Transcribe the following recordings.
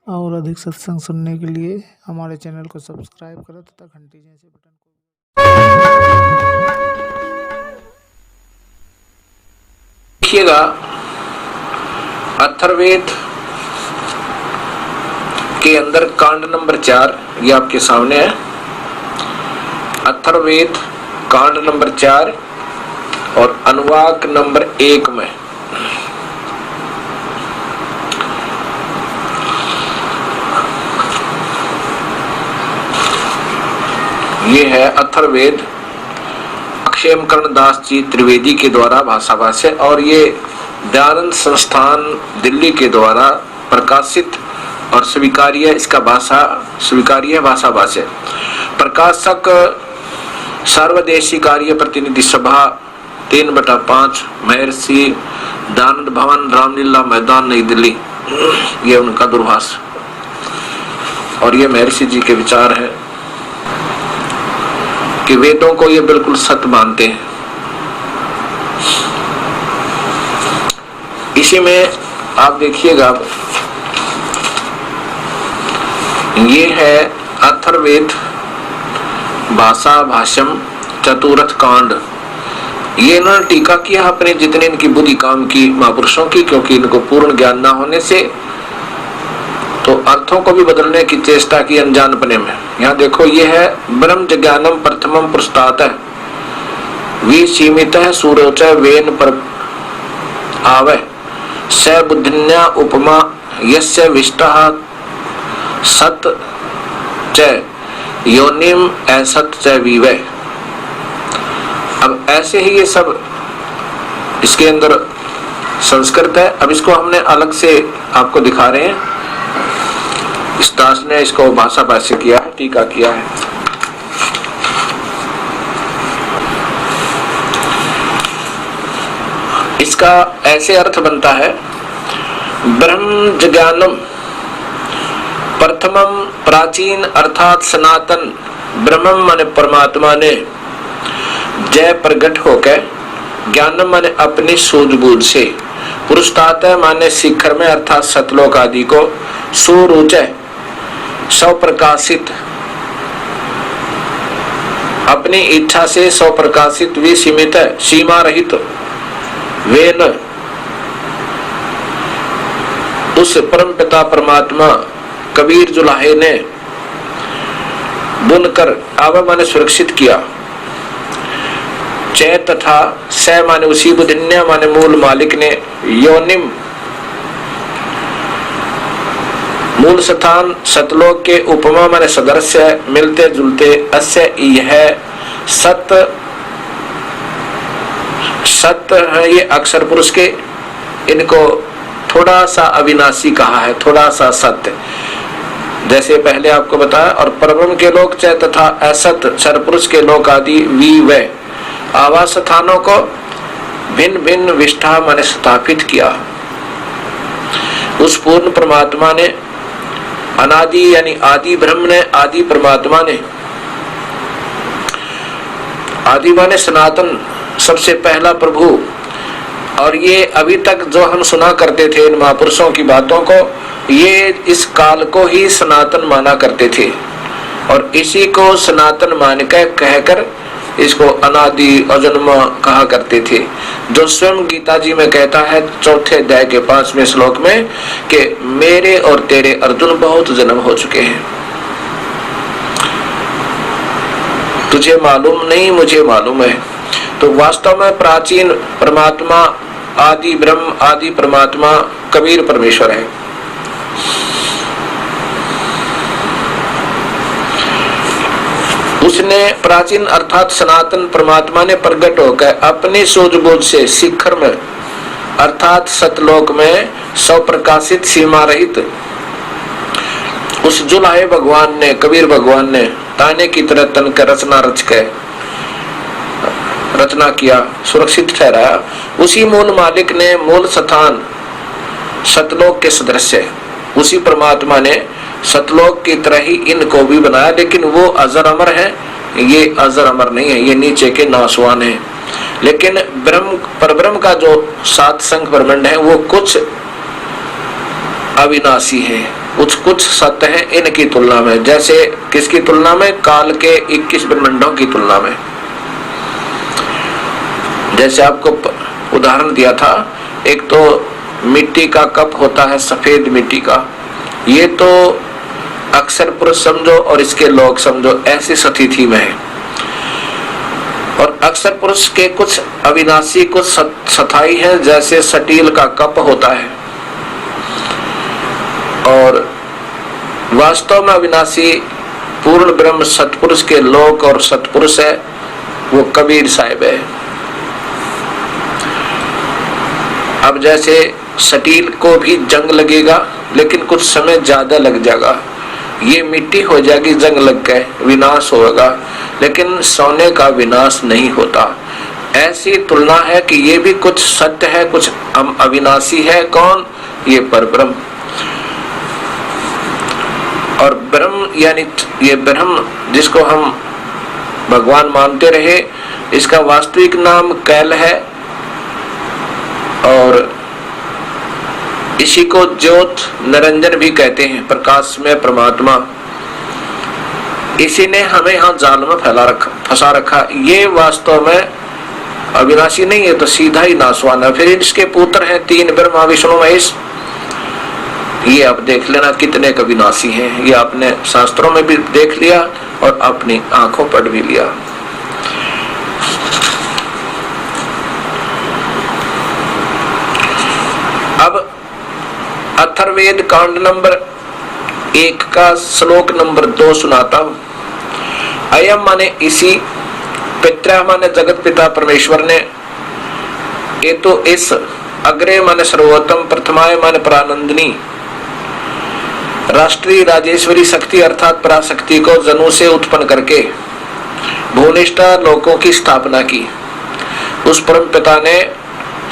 और अधिक सत्संग सुनने के लिए हमारे चैनल को सब्सक्राइब करें तथा घंटी जैसे बटन को देखिएगा। अथर्ववेद के अंदर कांड नंबर 4 ये आपके सामने है। अथर्ववेद कांड नंबर 4 और अनुवाक नंबर 1 में ये है अथर्ववेद अक्षयकर्ण दास जी त्रिवेदी के द्वारा भाषा भाष्य, और ये दयानंद संस्थान दिल्ली के द्वारा प्रकाशित और स्वीकार्य इसका भाषा स्वीकार्य भाषा भाष्य। प्रकाशक सर्वदेशी कार्य प्रतिनिधि सभा 3/5 महर्षि दयानंद भवन रामलीला मैदान नई दिल्ली, ये उनका दूरभाष और ये महर्षि जी के विचार है कि वेदों को ये बिल्कुल सत्य मानते हैं। इसी में आप देखिएगा, ये है अथर्ववेद भाषा भाष्यम चतुर्थ कांड। ये इन्होंने टीका किया अपने जितने इनकी बुद्धि काम की महापुरुषों की, क्योंकि इनको पूर्ण ज्ञान ना होने से तो अर्थों को भी बदलने की चेष्टा की अनजानपने में। यहाँ देखो, ये है ब्रह्म ज्ञानम प्रथमम पुरस्तात है विसीमित है सूरोच वेन पर आवे स बुद्धिन्या उपमा यस्य विष्टः सत च योनिम असत च विवे। अब ऐसे ही ये सब इसके अंदर संस्कृत है। अब इसको हमने अलग से आपको दिखा रहे हैं। इस दास ने इसको भाषा भाष्य किया है, टीका किया है। इसका ऐसे अर्थ बनता है, ब्रह्म ज्ञानम प्रथमम प्राचीन अर्थात सनातन ब्रह्मम माने परमात्मा ने जय प्रकट होकर, ज्ञानम माने अपनी सूझबूझ से, पुरुषतात माने शिखर में अर्थात सतलोक आदि को, सुरुचय स्वप्रकाशित अपनी इच्छा से स्वप्रकाशित, विसीमित सीमा रहित, वेन उस परम पिता परमात्मा कबीर जुलाहे ने बुनकर आवा माने सुरक्षित किया, चै तथा स माने उसी, बुधिन्या माने मूल मालिक ने, योनिम मूल स्थान, सतलोक के, उपमा माने सदृश्य मिलते जुलते, अस्य यह सत्य सत्य है ये अक्षर पुरुष के, इनको थोड़ा सा अविनाशी कहा है, थोड़ा सा सत्य, जैसे पहले आपको बताया। और परब्रह्म के लोक चय तथा असत सरपुरुष के लोक आदि वी व आवास स्थानों को भिन्न भिन्न विष्ठा माने स्थापित किया। उस पूर्ण परमात्मा ने, अनादि यानी आदि ब्रह्म ने, आदि परमात्मा ने, आदि माने सनातन सबसे पहला प्रभु। और ये अभी तक जो हम सुना करते थे इन महापुरुषों की बातों को, ये इस काल को ही सनातन माना करते थे और इसी को सनातन मान कर कहकर इसको अनादि अजन्म कहा करते थे। जो स्वयं गीता जी में कहता है 4थे अध्याय के 5वें श्लोक में कि मेरे और तेरे अर्जुन बहुत जन्म हो चुके हैं, तुझे मालूम नहीं मुझे मालूम है। तो वास्तव में प्राचीन परमात्मा आदि ब्रह्म आदि परमात्मा कबीर परमेश्वर है। उसने प्राचीन अर्थात सनातन परमात्मा ने प्रकट होकर अपनी सूझबूझ से शिखर में अर्थात सतलोक में स्वप्रकाशित सीमा रहित उस जुलाहे भगवान ने, कबीर भगवान ने ताने की तरह तन कर रचना किया, सुरक्षित ठहराया। उसी मूल मालिक ने मूल स्थान सतलोक के सदृश, उसी परमात्मा ने सतलोक की तरह ही इनको भी बनाया, लेकिन वो अजर अमर है, ये अजर अमर नहीं है, ये नीचे के नासवान है। लेकिन ब्रह्म परब्रह्म का जो 7 संघ ब्रह्मांड है वो कुछ अविनाशी है, कुछ सत्य है इनकी तुलना में। जैसे किसकी तुलना में? काल के 21 ब्रह्मांडों की तुलना में। जैसे आपको उदाहरण दिया था, एक तो मिट्टी का कप होता है, सफेद मिट्टी का, ये तो अक्षर पुरुष समझो और इसके लोग समझो, ऐसी स्थिति में है। और अक्षर पुरुष के कुछ अविनाशी, कुछ स्थायी है, जैसे स्टील का कप होता है। और वास्तव में अविनाशी पूर्ण ब्रह्म सतपुरुष के लोक और सतपुरुष है, वो कबीर साहिब है। अब जैसे स्टील को भी जंग लगेगा, लेकिन कुछ समय ज्यादा लग जाएगा, ये मिट्टी हो जाएगी, जंग लग गए, विनाश होगा, लेकिन सोने का विनाश नहीं होता। ऐसी तुलना है कि ये भी कुछ सत्य है, कुछ अविनाशी है। कौन? ये परब्रह्म। और ब्रह्म यानी ये ब्रह्म जिसको हम भगवान मानते रहे, इसका वास्तविक नाम कैल है, और इसी को ज्योत निरंजन भी कहते हैं, प्रकाश में परमात्मा। इसी ने हमें यहाँ जाल में फंसा रखा। ये वास्तव में अविनाशी नहीं है, तो सीधा ही नाशवान है। फिर इसके पुत्र हैं 3 ब्रह्मा विष्णु महेश। ये आप देख लेना कितने अविनाशी हैं, ये आपने शास्त्रों में भी देख लिया और अपनी आंखों पर भी लिया। अब अथर्ववेद कांड नंबर 1 का श्लोक नंबर 2 सुनाता हूं। अयम माने इसी, पित्रा माने जगत पिता परमेश्वर ने, ये तो इस, अग्रे माने सर्वोत्तम, प्रथमाय माने परानंदिनी, राष्ट्रीय राजेश्वरी शक्ति अर्थात पराशक्ति को जनु से उत्पन्न करके भुवनिष्ठ लोकों की स्थापना की। उस परम पिता ने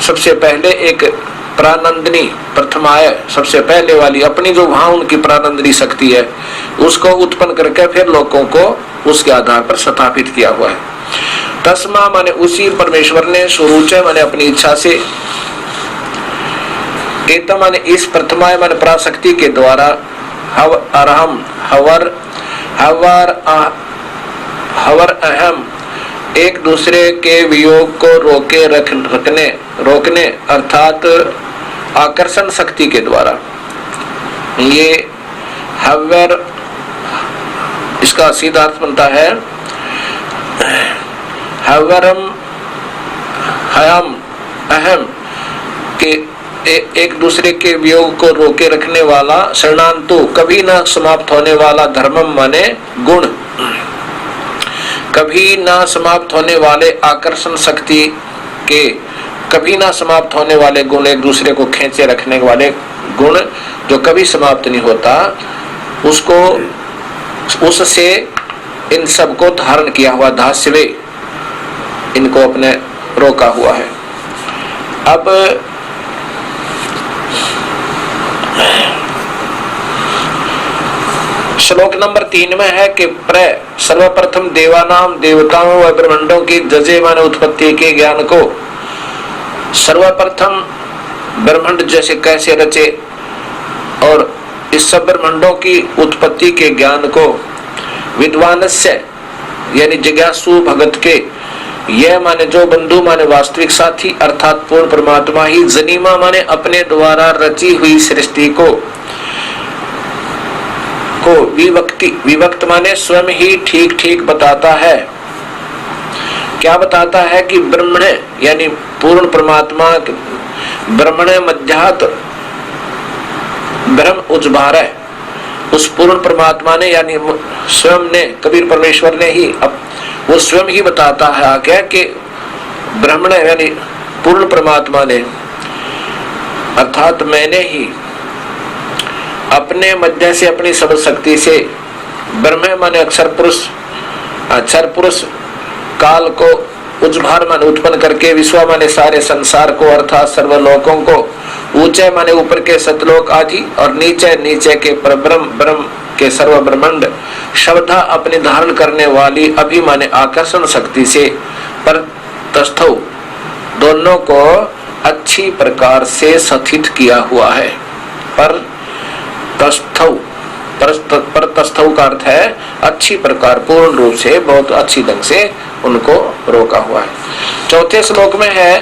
सबसे पहले एक प्रानंदिनी, प्रथमाय, सबसे पहले वाली अपनी जो वहां उनकी प्रानंदिनी शक्ति है, उसको उत्पन्न करके फिर लोगों को उसके आधार पर स्थापित किया हुआ है। तस्मा माने उसी परमेश्वर ने, सुरुचय माने अपनी इच्छा से, एतम माने इस, प्रथमाय माने पराशक्ति के द्वारा, हवर अहम, एक दूसरे के वियोग को रोकने अर्थात आकर्षण शक्ति के द्वारा। ये हवर, इसका सीधा अर्थ बनता है हवरम, हयम, अहम के एक दूसरे के वियोग को रोके रखने वाला, शरणांतु कभी न समाप्त होने वाला, धर्मम माने गुण, कभी ना समाप्त होने वाले, आकर्षण शक्ति के कभी ना समाप्त होने वाले गुण, एक दूसरे को खींचे रखने वाले गुण जो कभी समाप्त नहीं होता, उसको, उससे इन सब को धारण किया हुआ, धास्यवे, इनको अपने रोका हुआ है। अब श्लोक नंबर 3 में है कि सर्वप्रथम देवानाम, देवताओं व ब्रह्मांडों की जजे माने उत्पत्ति के ज्ञान को, सर्वप्रथम ब्रह्मांड जैसे कैसे रचे और इस सब ब्रह्मांडों की उत्पत्ति के ज्ञान को विद्वानस्य यानी जिज्ञासु भगत के, यह माने जो बंधु माने वास्तविक साथी अर्थात पूर्ण परमात्मा ही, जनीमा माने अपने द्वारा रची हुई सृष्टि को विभक्त माने स्वयं ही ठीक ठीक बताता है। क्या बताता है? कि ब्रह्मण यानी पूर्ण परमात्मा, ब्रह्मण मध्यात ब्रह्म उज्भार है, उस पूर्ण परमात्मा ने यानी स्वयं ने, कबीर परमेश्वर ने ही, अब वो स्वयं ही बताता है आगे कि ब्रह्मण यानी पूर्ण परमात्मा ने अर्थात मैंने ही अपने मध्य से, अपनी सब शक्ति से, ब्रह्म माने अक्षर पुरुष काल को उज्भार माने उत्पन्न करके, विश्व माने सारे संसार को अर्थात सर्वलोकों को, ऊंचे माने ऊपर के सतलोक आदि और नीचे के ब्रह्म के सर्व ब्रह्मांड, शब्दा अपने धारण करने वाली अभी माने आकर्षण शक्ति से, पर तस्थौ दोनों को अच्छी प्रकार से स्थित किया हुआ है। पर तस्थौ, परतस्थौ का अर्थ है अच्छी प्रकार, पूर्ण रूप से, बहुत अच्छी ढंग से उनको रोका हुआ है। चौथे श्लोक में है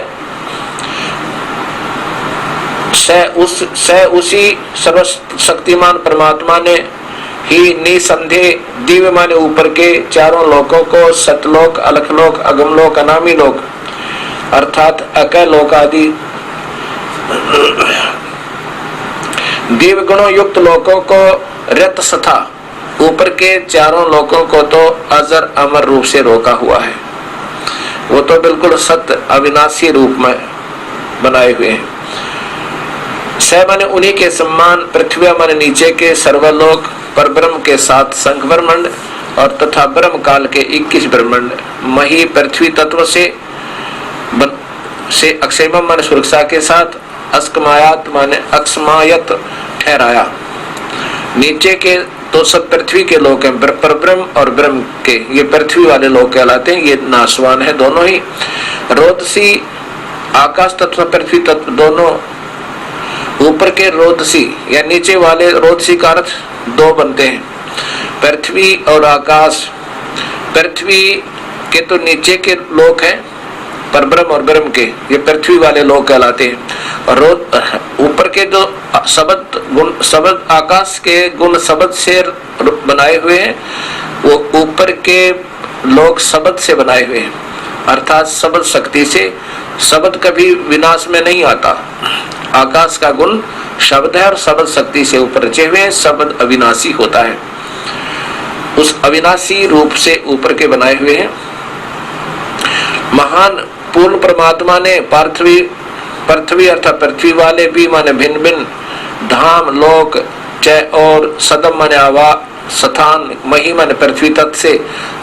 उसी सर्वशक्तिमान परमात्मा ने ही निसंदेह दिव्य माने ऊपर के चारों लोकों को, सतलोक, अलखलोक, अगमलोक, अनामी लोक अर्थात अकय लोक आदि दिव्य गुणों युक्त लोकों को रतसथा ऊपर के चारों लोकों को तो अजर अमर रूप से रोका हुआ है। वो तो बिल्कुल सत्य अविनाशी रूप में बनाए हुए हैं। स माने उन्हीं के सम्मान, पृथ्वी माने नीचे के सर्वलोक, पर ब्रह्म के साथ संख ब्रह्मंड और तथा ब्रह्म काल के 21 ब्रह्मंड, मही पृथ्वी तत्व से अक्षयम माने सुरक्षा के साथ, अस्कमायात माने अक्षमायत ठहराया। नीचे के तो सब पृथ्वी के लोक हैं, पर ब्रह्म और ब्रह्म के ये पृथ्वी वाले लोक कहलाते हैं, ये नाशवान है दोनों ही। रोदसी आकाश तत्व पृथ्वी तत्व दोनों, ऊपर के रोदसी या नीचे वाले रोदसी का अर्थ दो बनते हैं, पृथ्वी और आकाश। पृथ्वी के तो नीचे के लोक हैं, पर ब्रह्म और ब्रह्म के ये पृथ्वी वाले लोक कहलाते हैं। और ऊपर के जो शब्द गुण, शब्द आकाश के गुण शब्द से बनाए हुए हैं, वो ऊपर के लोक शब्द से बनाए हुए हैं, अर्थात शब्द शक्ति से। शब्द कभी विनाश में नहीं आता। आकाश का गुण शब्द है और शब्द शक्ति से ऊपर रचे हुए हैं, शब्द अविनाशी होता है। उस अविनाशी रूप से ऊपर के बनाए हुए हैं। महान पूर्ण परमात्मा ने पृथ्वी अर्थात पृथ्वी वाले भी माने भिन्न भिन्न धाम, लोक, चय और सदम माने आवा, स्थान, मही माने पृथ्वी तत्व से,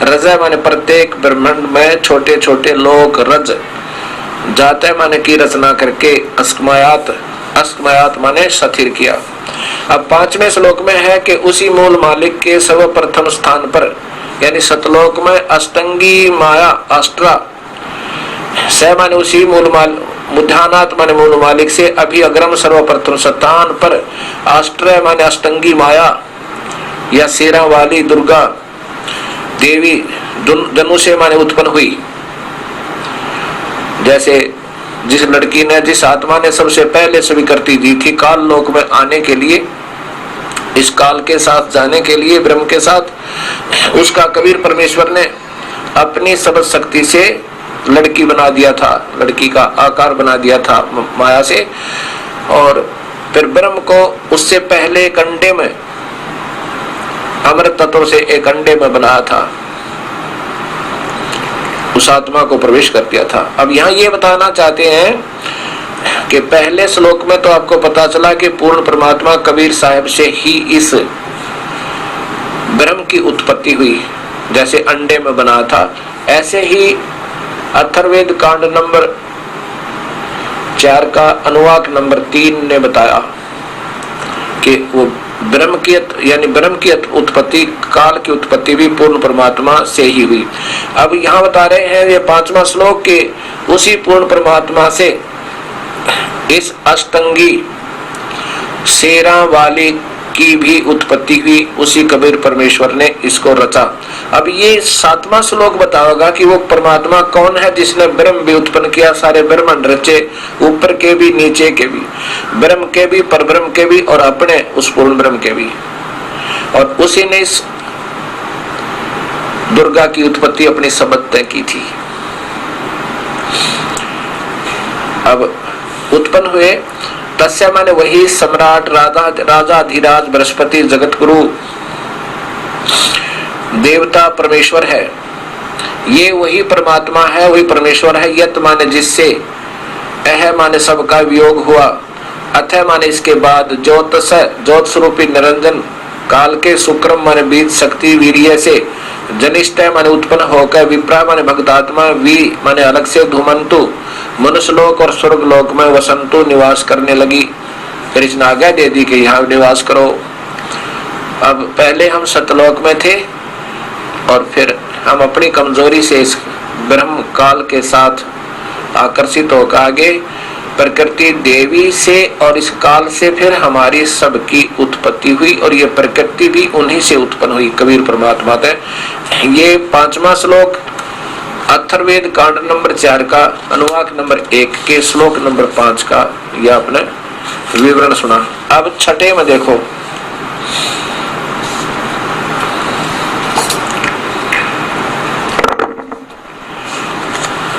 रजय माने प्रत्येक ब्रह्मांड में छोटे छोटे लोक, रज जाते माने की रचना करके, अस्कमायात माने स्थिर किया। अब 5वें श्लोक में है कि उसी मूल मालिक के सर्वप्रथम स्थान पर यानी सतलोक में अष्टंगी माया अष्टा स माने उसी मुध्यानात माने मूल मालिक से अभी अग्रम सर्वप्रथम स्थान पर अष्टय माने अष्टंगी माया या शेरा वाली दुर्गा देवी धनु से माने उत्पन्न हुई। जैसे जिस लड़की ने, जिस आत्मा ने सबसे पहले स्वीकृति दी थी काल लोक में आने के लिए, इस काल के साथ जाने के लिए ब्रह्म के साथ, उसका कबीर परमेश्वर ने अपनी सबद शक्ति से लड़की बना दिया था, लड़की का आकार बना दिया था माया से। और फिर ब्रह्म को उससे पहले एक अंडे में, अमृत तत्व से एक अंडे में बनाया था, उस आत्मा को प्रवेश कर दिया था। अब यहाँ ये बताना चाहते हैं कि पहले श्लोक में तो आपको पता चला कि पूर्ण परमात्मा कबीर साहब से ही इस ब्रह्म की उत्पत्ति हुई, जैसे अंडे में बना था। ऐसे ही अथर्ववेद कांड नंबर 4 का अनुवाक नंबर 3 ने बताया कि वो ब्रह्म की यानी ब्रह्म की उत्पत्ति, काल की उत्पत्ति भी पूर्ण परमात्मा से ही हुई। अब यहाँ बता रहे हैं ये 5वां श्लोक के उसी पूर्ण परमात्मा से इस अष्टंगी शेरा वाली की भी उत्पत्ति हुई, उसी कबीर परमेश्वर ने इसको रचा। अब ये 7वां श्लोक बताएगा कि वो परमात्मा कौन है जिसने ब्रह्म भी उत्पन्न किया, सारे ब्रह्मांड रचे, ऊपर के भी नीचे के भी, ब्रह्म के भी, परब्रह्म के भी और अपने उस पूर्ण ब्रह्म के भी। और उसी ने इस दुर्गा की उत्पत्ति अपनी सबद तय की थी। अब उत्पन्न हुए तस्य माने वही सम्राट, राजा धीराज, बृहस्पति, जगत गुरु, देवता, परमेश्वर है। ये वही परमात्मा है, वही परमेश्वर है। यत माने जिससे, अह माने सबका वियोग हुआ, अथ माने इसके बाद, ज्योतस ज्योत स्वरूपी निरंजन, काल के शुक्रम माने बीज शक्ति वीर्य से, जनिष्ठ माने उत्पन्न होकर, विप्रा माने भक्तात्मा, वी माने अलग से, धूमंतु मनुष्यलोक और स्वर्गलोक में वसंतु निवास करने लगी। फिर इसने आज्ञा दे दी कि यहाँ निवास करो। अब पहले हम सतलोक में थे और फिर हम अपनी कमजोरी से इस ब्रह्म काल के साथ आकर्षित होकर आगे प्रकृति देवी से और इस काल से फिर हमारी सबकी उत्पत्ति हुई और ये प्रकृति भी उन्हीं से उत्पन्न हुई। कबीर परमात्मा थे। ये 5वां श्लोक अथर्ववेद कांड नंबर 4 का अनुवाक नंबर 1 के श्लोक नंबर 5 का यह आपने विवरण सुना। अब छठे में देखो,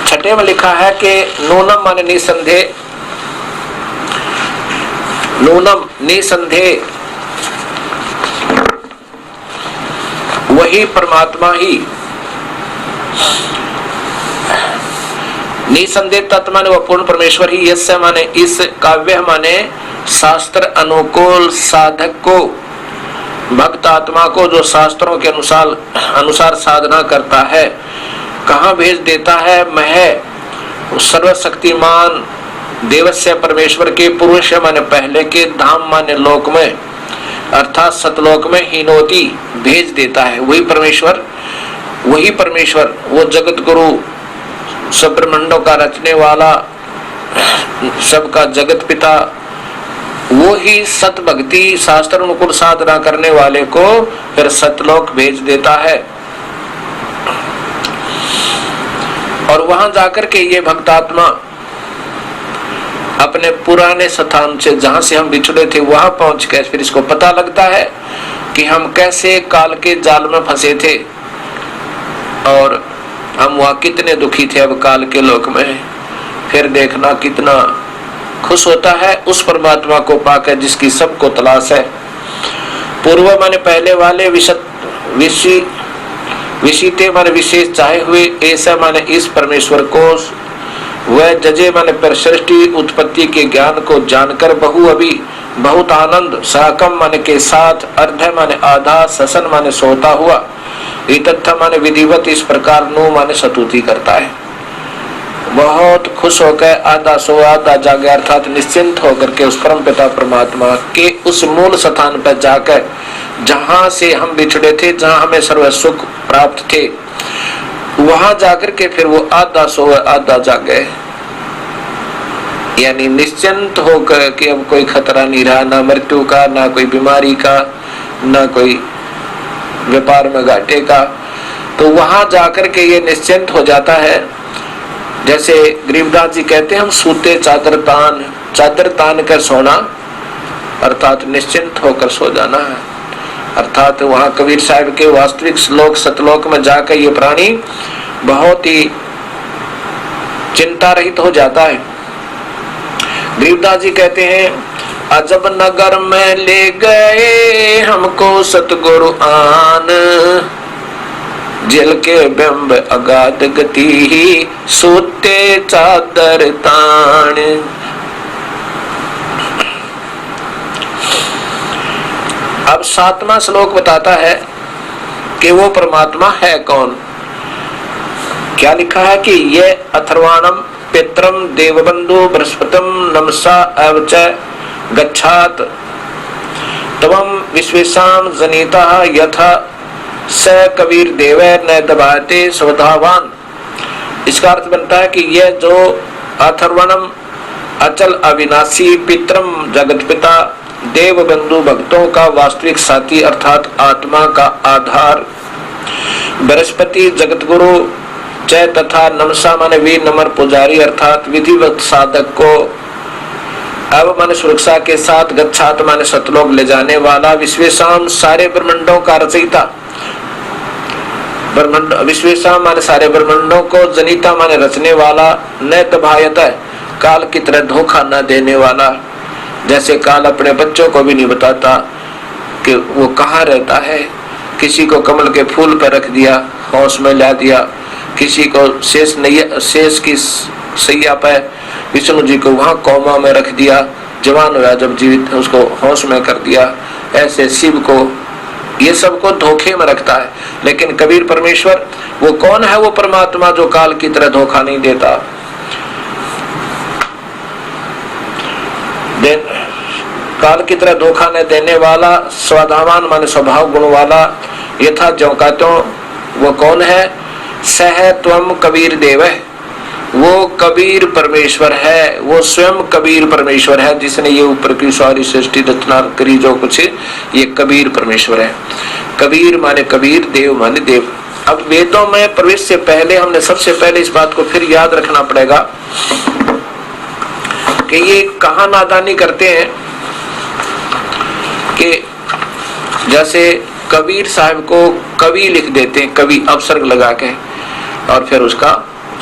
छठे में लिखा है कि नूनम माने निसंदेह, नूनम निसंदेह वही परमात्मा ही, निसंदेह तत्व माने वह पूर्ण परमेश्वर ही, यस्य माने इस, काव्य माने शास्त्र अनुकूल साधक को, भक्त आत्मा को जो शास्त्रों के अनुसार साधना करता है, कहाँ भेज देता है? मह सर्वशक्तिमान देवस्य परमेश्वर के, पुरुष माने पहले के, धाम माने लोक में अर्थात सतलोक में, हीनोती भेज देता है। वही परमेश्वर वो जगत गुरु, सब ब्रह्मांडों का रचने वाला, सबका जगत पिता, वो ही सत भक्ति शास्त्र अनुकूल साधना करने वाले को फिर सतलोक भेज देता है। और वहां जाकर के ये भक्तात्मा अपने पुराने स्थान से, जहां से हम बिछड़े थे, वहां पहुंच के फिर इसको पता लगता है कि हम कैसे काल के जाल में फंसे थे और हम वहां कितने दुखी थे, अब काल के लोक में। फिर देखना कितना खुश होता है उस परमात्मा को पाकर जिसकी सबको तलाश है। पूर्व माने पहले वाले, विशिते माने विशेष चाहे हुए, ऐसा माने इस परमेश्वर को, वह जजे माने पर सृष्टि उत्पत्ति के ज्ञान को जानकर बहु अभी बहुत आनंद, साकम माने के साथ, अर्ध माने आधा, ससन माने सोता हुआ, इतत्थ माने विधिवत इस प्रकार नु माने स्तुति करता है। बहुत खुश होकर आधा सो आधा जागे अर्थात निश्चिंत होकर के उस परम पिता परमात्मा के उस मूल स्थान पर जाकर, जहां से हम बिछड़े थे, जहां हमें सर्व सुख प्राप्त थे, वहां जाकर के फिर वो आधा सो आधा जागे, यानी निश्चिंत होकर कि अब कोई खतरा नहीं रहा, ना मृत्यु का, ना कोई बीमारी का, ना कोई व्यापार में घाटे का। तो वहां जाकर के ये निश्चिंत हो जाता है। जैसे गरीबदास जी कहते हैं, हम सूते चादर तान कर सोना, अर्थात निश्चिंत होकर सो जाना है। अर्थात वहां कबीर साहब के वास्तविक श्लोक सतलोक में जाकर ये प्राणी बहुत ही चिंता रहित हो जाता है। गरीबदास जी कहते हैं, अजब नगर में ले गए हमको सतगुरु आन, जल के बिंब अगाध गति ही सोते चादर तान। अब 7वां श्लोक बताता है कि वो परमात्मा है कौन। क्या लिखा है कि ये अथर्वाणम पित्रम देवबंधु बृहस्पतिम नमसा अवच गच्छात तवम विश्वेशाम जनिता यथा स कबीर देव न दबाते स्वधावान। इसका अर्थ बनता है कि यह जो अथर्वणम अचल अविनाशी, पित्रम जगत पिता, देव बंधु भक्तों का वास्तविक साथी अर्थात आत्मा का आधार, बृहस्पति जगत गुरु, जय तथा नमसा माने वीर नमर पुजारी अर्थात विधिवत साधक को, अब माने सुरक्षा के साथ, गच्छात माने सतलोक ले जाने वाला, विश्वेशाम सारे ब्रह्मांडों का रचयिता, ब्रह्मांड विश्वेशाम माने सारे ब्रह्मांडों को, जनिता माने रचने वाला, न तभायत काल की तरह धोखा न देने वाला। जैसे काल अपने बच्चों को भी नहीं बताता कि वो कहाँ रहता है। किसी को कमल के फूल पर रख दिया, होश में ला दिया, किसी को शेष की सैया पर विष्णु जी को वहां कोमा में रख दिया, जवान हुआ जब जीवित उसको होश में कर दिया। ऐसे शिव को, ये सबको धोखे में रखता है। लेकिन कबीर परमेश्वर वो कौन है? वो परमात्मा जो काल की तरह धोखा नहीं देता। काल की तरह धोखा न देने वाला, स्वधावान माने स्वभाव गुण वाला, यथा ज्यों का त्यों। वो कौन है? सह त्वम कबीर देव, वो कबीर परमेश्वर है, वो स्वयं कबीर परमेश्वर है जिसने ये ऊपर की सारी सृष्टि रचना करी जो कुछ, ये कबीर परमेश्वर है। कबीर माने कबीर, देव माने देव। अब वेदों में प्रवेश से पहले हमने सबसे पहले इस बात को फिर याद रखना पड़ेगा कि ये कहाँ नादानी करते हैं कि जैसे कबीर साहब को कवि लिख देते हैं, कवि अपसर्ग लगा के, और फिर उसका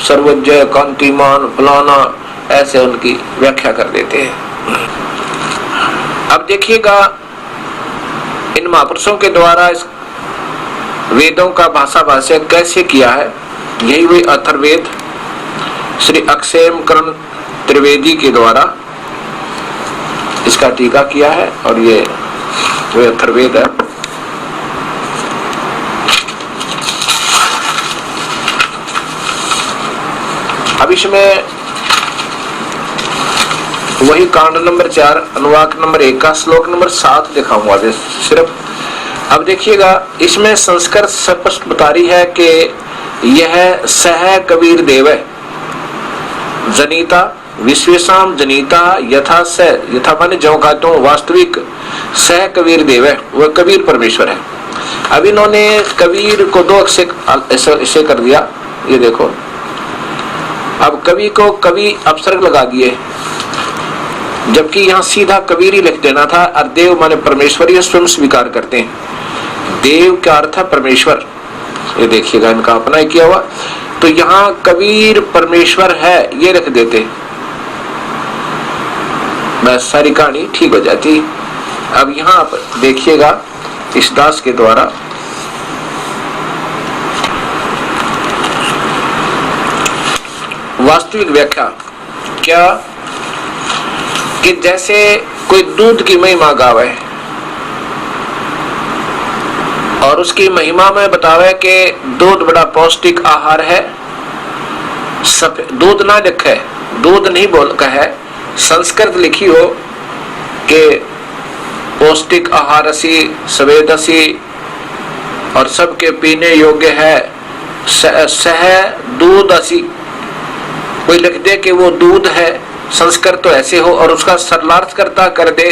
सर्वज्ञ कांतिमान फलाना ऐसे उनकी व्याख्या कर देते हैं। अब देखिएगा इन महापुरुषों के द्वारा इस वेदों का भाषा भाष्य कैसे किया है। यही वही अथर्ववेद श्री अक्षेम कर्ण त्रिवेदी के द्वारा इसका टीका किया है, और ये वही अथर्ववेद है। अब इसमें वही कांड नंबर 4 अनुवाक नंबर 1 का श्लोक नंबर 7 दिखाऊंगा सिर्फ। अब देखिएगा इसमें संस्कृत स्पष्ट बता रही है कि यह सह कबीर देव है, जनिता विश्वेशम जनिता यथा स, यथा माने जो का तो वास्तविक सह कबीर देव है, वह कबीर परमेश्वर है। अब इन्होंने कबीर को दो अक्षर ऐसे कर दिया, ये देखो। अब कवि को कवि अपसर्ग लगा दिए, जबकि यहाँ सीधा कबीर ही लिख देना था। और देव माने परमेश्वर, ये स्वयं स्वीकार करते हैं। देव का अर्थ है परमेश्वर, ये देखिएगा इनका अपना ही किया हुआ। तो यहाँ कबीर परमेश्वर है ये रख देते, बस सारी कहानी ठीक हो जाती। अब यहाँ पर देखिएगा इस दास के द्वारा वास्तविक व्याख्या क्या, कि जैसे कोई दूध की महिमा गावे और उसकी महिमा में बतावे कि दूध बड़ा पौष्टिक आहार है। दूध ना लिखे, दूध नहीं बोल कहे, संस्कृत लिखी हो कि पौष्टिक आहार असी सवेदसी और सबके पीने योग्य है, सह दूध असी, कोई लिख दे कि वो दूध है, संस्कृत तो ऐसे हो, और उसका सरलार्थ करता कर दे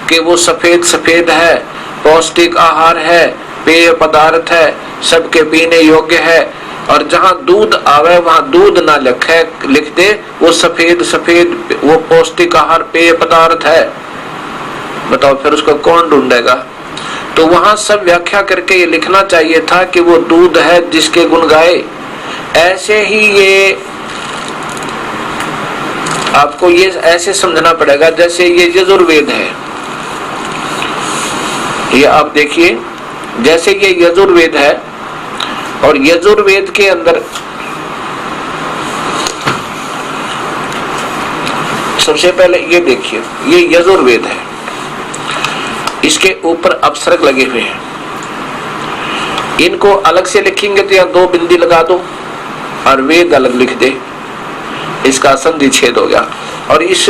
कि वो सफेद सफेद है, पौष्टिक आहार है, पेय पदार्थ है, सबके पीने योग्य है। और जहाँ दूध आवे वहां दूध ना लिख दे वो सफेद सफेद, वो पौष्टिक आहार पेय पदार्थ है। बताओ फिर उसको कौन ढूंढेगा। तो वहां सब व्याख्या करके ये लिखना चाहिए था कि वो दूध है जिसके गुण गाए। ऐसे ही ये आपको ये ऐसे समझना पड़ेगा जैसे ये यजुर्वेद है। ये आप देखिए जैसे ये यजुर्वेद है, और यजुर्वेद के अंदर सबसे पहले ये देखिए, ये यजुर्वेद है, इसके ऊपर अपसर्ग लगे हुए हैं। इनको अलग से लिखेंगे तो यहाँ 2 बिंदी लगा दो और वेद अलग लिख दे, इसका संधि छेद हो गया। और इस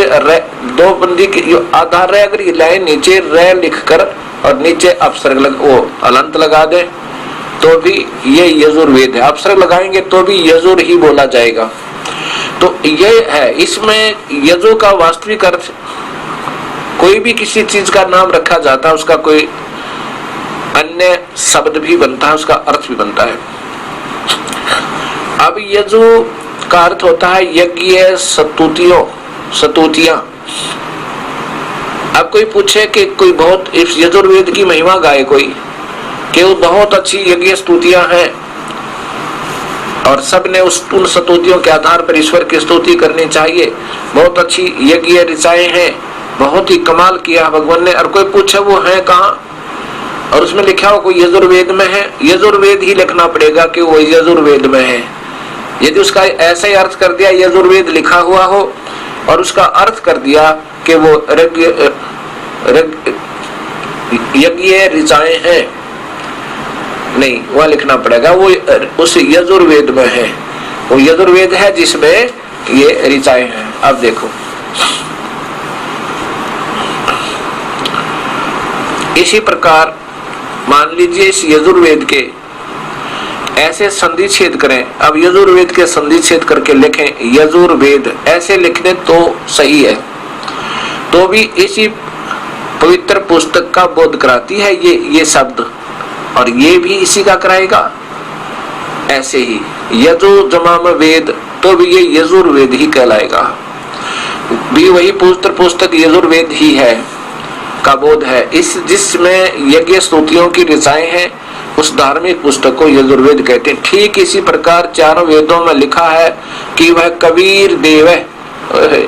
2 बिंदी की जो आधार है, अगर ये लाइन नीचे र लिखकर और नीचे अपसर्ग वो अलंत लगा दे तो भी ये यजुर्वेद है। अपसर्ग लगाएंगे तो भी यजुर ही बोला जाएगा। तो ये है, इसमें यजु का वास्तविक अर्थ, कोई भी किसी चीज का नाम रखा जाता है उसका कोई अन्य शब्द भी बनता है, उसका अर्थ भी बनता है। अब यजु का अर्थ होता है यज्ञ स्तुतियां। अब कोई पूछे कि कोई बहुत इस यजुर्वेद की महिमा गाए कोई, कि वो बहुत अच्छी यज्ञ स्तुतियां हैं और सब ने उन स्तुतियों के आधार पर ईश्वर की स्तुति करनी चाहिए, बहुत अच्छी यज्ञ ऋचाएं हैं, बहुत ही कमाल किया भगवान ने। और कोई पूछे वो है कहाँ, और उसमें लिखा हो कोई यजुर्वेद में है, यजुर्वेद ही लिखना पड़ेगा कि वो यजुर्वेद में है। यदि उसका ऐसा ही अर्थ कर दिया यजुर्वेद लिखा हुआ हो और उसका अर्थ कर दिया कि वो यज्ञ ऋचाएं हैं, नहीं, वह लिखना पड़ेगा वो उस यजुर्वेद में है, वो यजुर्वेद है जिसमें ये ऋचाएं हैं। अब देखो इसी प्रकार मान लीजिए इस यजुर्वेद के ऐसे संधि छेद करें। अब यजुर्वेद के संधि छेद करके लिखें यजुर्वेद, ऐसे लिख दें तो सही है, तो भी इसी पवित्र पुस्तक का बोध कराती है ये शब्द, और ये भी इसी का कराएगा। ऐसे ही यजु जमाम वेद, तो भी ये यजुर्वेद ही कहलाएगा, भी वही पवित्र पुस्तक यजुर्वेद ही है का बोध है। इस जिसमें यज्ञ स्तुतियों की ऋचाएं हैं, उस धार्मिक पुस्तक को यजुर्वेद कहते हैं। ठीक इसी प्रकार चारों वेदों में लिखा है कि वह कबीर देव है,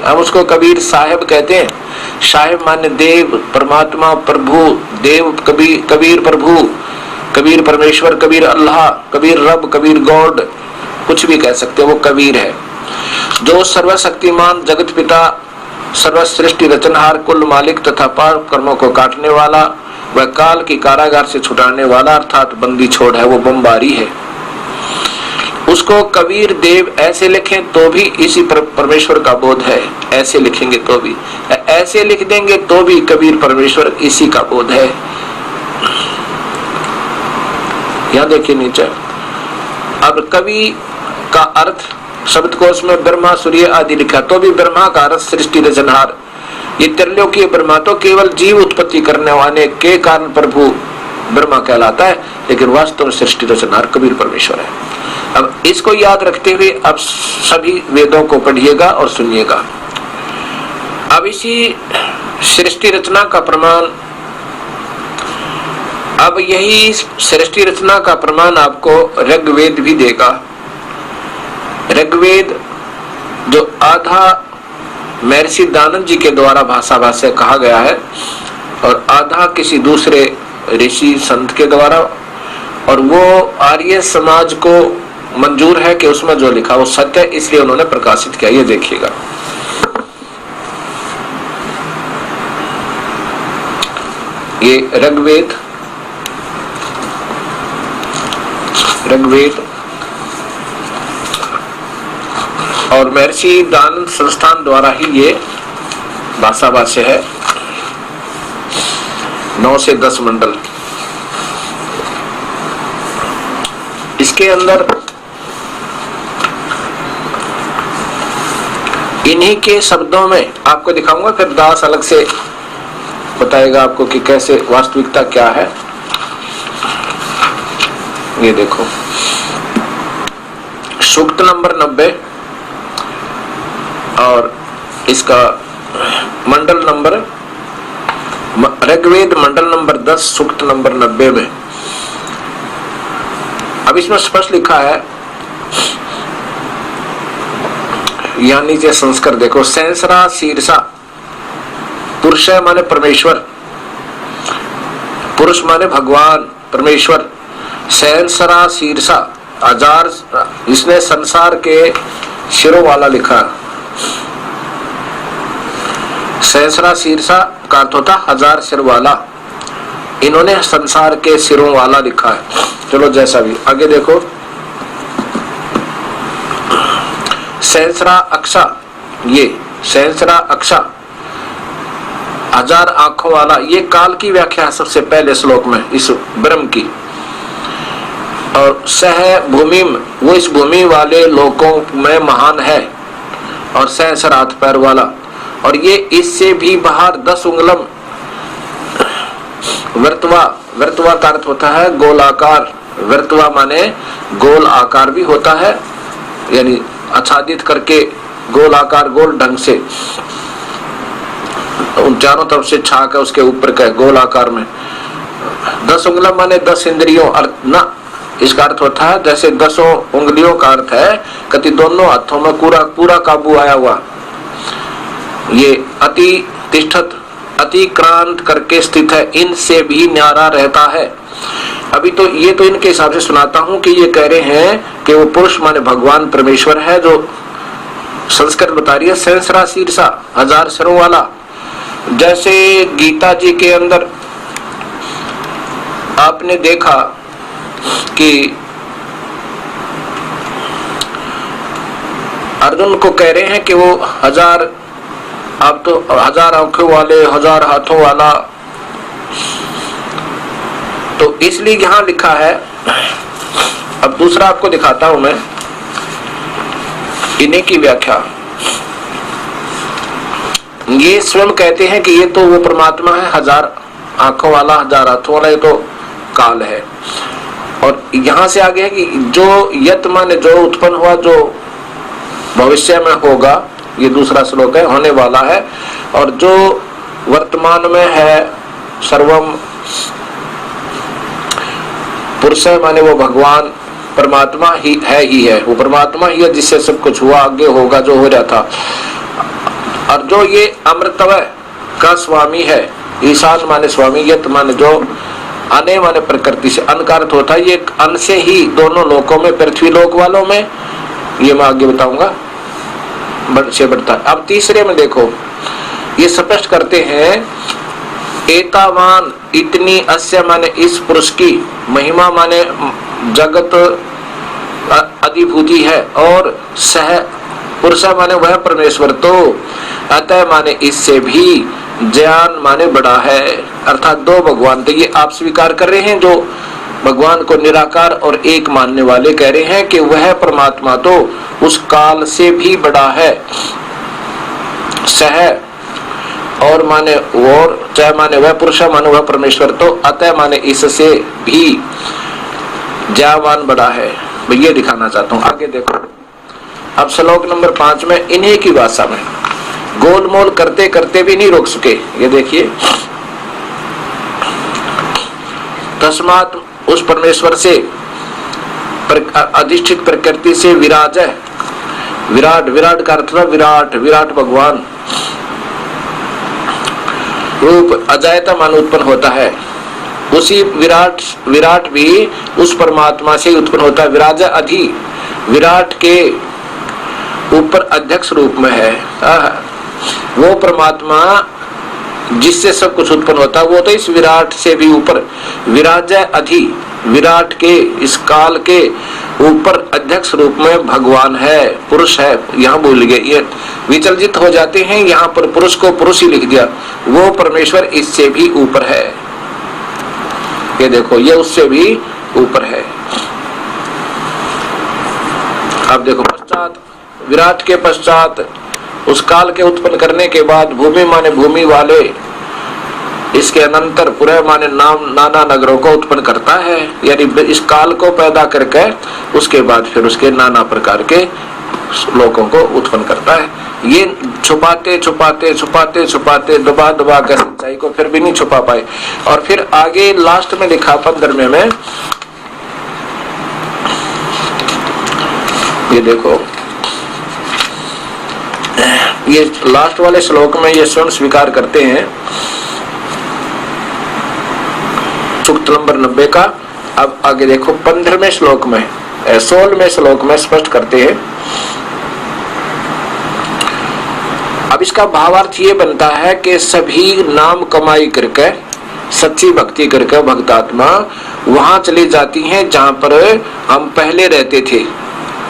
हम उसको कबीर साहिब कहते हैं। साहिब माने देव, परमात्मा, प्रभु, देव कबीर प्रभु, कबीर परमेश्वर, कबीर अल्लाह, कबीर रब, कबीर गॉड, कुछ भी कह सकते हो, वो कबीर है। जो सर्वशक्तिमान जगत पिता, सर्वश्रेष्ठ रचनहार, कुल मालिक तथा पाप कर्मों को काटने वाला, वह काल की कारागार से छुड़ाने वाला अर्थात बंदी छोड़ है, वो बमबारी है। उसको कबीर देव ऐसे लिखें तो भी इसी परमेश्वर का बोध है, ऐसे लिखेंगे तो भी, ऐसे लिख देंगे तो भी कबीर परमेश्वर इसी का बोध है। यहां देखिए नीचे, अब कवि का अर्थ शब्दकोश में ब्रह्मा सूर्य आदि लिखा, तो भी ब्रह्मा का अर्थ सृष्टि रचनहार। ये त्रिलोकीय ब्रह्मा तो केवल जीव उत्पत्ति करने वाले के कारण प्रभु ब्रह्मा कहलाता है, लेकिन वास्तव में सृष्टि रचनहार कबीर परमेश्वर है। अब इसको याद रखते हुए अब सभी वेदों को पढ़िएगा और सुनिएगा। अब इसी सृष्टि रचना का प्रमाण, अब यही सृष्टि रचना का प्रमाण आपको ऋग्वेद भी देगा। ऋग्वेद जो आधा महर्षि दानंद जी के द्वारा भाषा भाष्य कहा गया है और आधा किसी दूसरे ऋषि संत के द्वारा, और वो आर्य समाज को मंजूर है कि उसमें जो लिखा वो सत्य है, इसलिए उन्होंने प्रकाशित किया। ये देखिएगा, ये ऋग्वेद और महर्षि दानंद संस्थान द्वारा ही ये भाषा भाष्य है। 9 से 10 मंडल। इसके अंदर इन्हीं के शब्दों में आपको दिखाऊंगा, फिर दास अलग से बताएगा आपको कि कैसे वास्तविकता क्या है। ये देखो, सूक्त नंबर 90 और इसका मंडल नंबर, ऋग्वेद मंडल नंबर 10 सूक्त नंबर 90 में अब इसमें स्पष्ट लिखा है, यहां नीचे संस्कार देखो, सहस्रा शीर्षा, पुरुष माने परमेश्वर, पुरुष माने भगवान परमेश्वर, सहस्रा शीर्षा 1000, इसने संसार के सिरों वाला लिखा। सहस्रा शीर्षा का अर्थ होता 1000 सिर वाला, इन्होंने संसार के सिरों वाला लिखा है। चलो जैसा भी, आगे देखो, सहस्रा अक्षा, ये सहस्रा अक्षा 1000 आंखों वाला, ये काल की व्याख्या है सबसे पहले श्लोक में इस ब्रह्म की। और सह भूमि, वो इस भूमि वाले लोकों में महान है, और सहस्र हाथ पैर वाला, और ये इससे भी बाहर 10 उंगलम, वर्तवा, वर्तवा का अर्थ होता है गोलाकार, वर्तवा माने गोल आकार भी होता है, यानी आच्छादित करके गोल आकार, गोल ढंग से, उन चारों तरफ से छाक है उसके ऊपर का गोल आकार में। 10 उंगलम माने 10 इंद्रियों, अर्थ ना, इसका अर्थ होता है जैसे 10 उंगलियों का अर्थ है कति दोनों हाथों में पूरा काबू आया हुआ। ये अति तिष्ठत, अतिक्रांत करके स्थित है, इनसे भी न्यारा रहता है। अभी तो ये तो इनके हिसाब से सुनाता हूं कि ये कह रहे हैं कि वो पुरुष माने भगवान परमेश्वर है, जो संस्कृत बता रही है सहस्रा शीर्षा 1000 सिरों वाला। जैसे गीता जी के अंदर आपने देखा कि अर्जुन को कह रहे हैं कि वो 1000, आप तो 1000 आंखों वाले, 1000 हाथों वाला, तो इसलिए यहां लिखा है अब दूसरा आपको दिखाता हूं मैं इन्हीं की व्याख्या। ये स्वयं कहते हैं कि ये तो वो परमात्मा है, 1000 आंखों वाला, 1000 हाथों वाला, ये तो काल है। और यहां से आगे है कि जो यत माने जो उत्पन्न हुआ, जो भविष्य में होगा, ये दूसरा श्लोक है, होने वाला है। और जो वर्तमान में है, सर्वम पुरुष माने वो भगवान परमात्मा ही है, वो परमात्मा ही है जिससे सब कुछ हुआ, आगे होगा, जो हो रहा था। और जो ये अमृतवय का स्वामी है, ईशान माने स्वामी, यत माने जो, अने माने प्रकृति से, अन का अर्थ होता है ये अन से ही दोनों लोकों में, पृथ्वी लोक वालों में, ये मैं आगे बताऊंगा, बढ़ता है। अब तीसरे में देखो, ये स्पष्ट करते हैं, एतावान इतनी, अस्य माने इस पुरुष की, महिमा माने जगत अधिभूति है, और सह पुरुष माने वह परमेश्वर, तो अतः माने इससे भी ज्ञान माने बड़ा है। अर्थात दो भगवान थे, ये आप स्वीकार कर रहे हैं, जो भगवान को निराकार और एक मानने वाले कह रहे हैं कि वह परमात्मा तो उस काल से भी बड़ा है। सह और माने और, चाहे माने वह पुरुष माने वह परमेश्वर, तो अतः माने इससे भी ज्ञान बड़ा है। मैं ये दिखाना चाहता हूं। आगे देखो, अब श्लोक नंबर 5 में इन्हीं की भाषा में गोलमोल करते करते भी नहीं रोक सके। ये देखिए, तस्मात् उस परमेश्वर से, अधिष्ठित प्रकृति से, विराज है, विराट, विराट का अर्थ है विराट, विराट भगवान रूप अजायता मान उत्पन्न होता है। उसी विराट, विराट भी उस परमात्मा से उत्पन्न होता है। विराज अधि, विराट के ऊपर अध्यक्ष रूप में है। वो परमात्मा जिससे सब कुछ उत्पन्न होता है, वो तो इस विराट से भी ऊपर, विराज अधि, विराट के, इस काल के ऊपर अध्यक्ष रूप में भगवान है, पुरुष है। यहाँ भूल गए, ये विचलित हो जाते हैं, यहाँ पर पुरुष को पुरुष ही लिख दिया। वो परमेश्वर इससे भी ऊपर है। ये देखो, ये उससे भी ऊपर है। अब देखो, पश्चात, विराट के पश्चात, उस काल के उत्पन्न करने के बाद, भूमि माने भूमि वाले, इसके अनंतर पूरे माने नाम, नाना नगरों को उत्पन्न करता है। यानी इस काल को पैदा करके उसके बाद फिर उसके नाना प्रकार के लोगों को उत्पन्न करता है। ये छुपाते छुपाते छुपाते छुपाते दबा दबा कर सच्चाई को फिर भी नहीं छुपा पाए। और फिर आगे लास्ट में लिखा 15वें में, ये देखो, ये लास्ट वाले श्लोक में ये स्वयं स्वीकार करते हैं, सूक्त नंबर 90 का। अब आगे देखो 15वें श्लोक में, 16वें श्लोक में स्पष्ट करते हैं। अब इसका भावार्थ ये बनता है कि सभी नाम कमाई करके, सच्ची भक्ति करके भक्तात्मा वहां चली जाती हैं जहां पर हम पहले रहते थे।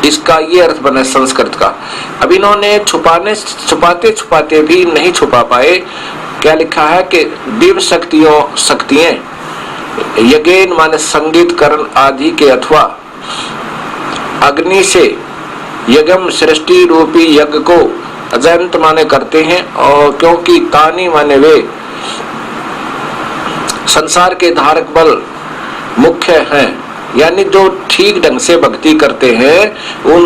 इसका ये अर्थ बना संस्कृत का। अब इन्होंने छुपाते छुपाते भी नहीं छुपा पाए। क्या लिखा है कि दिव्य शक्तियां यज्ञ माने संगीत करण आदि के, अथवा अग्नि से यज्ञ सृष्टि रूपी यज्ञ को अजंत माने करते हैं। और क्योंकि तानी माने वे संसार के धारक बल मुख्य हैं, यानी जो ठीक ढंग से भक्ति करते हैं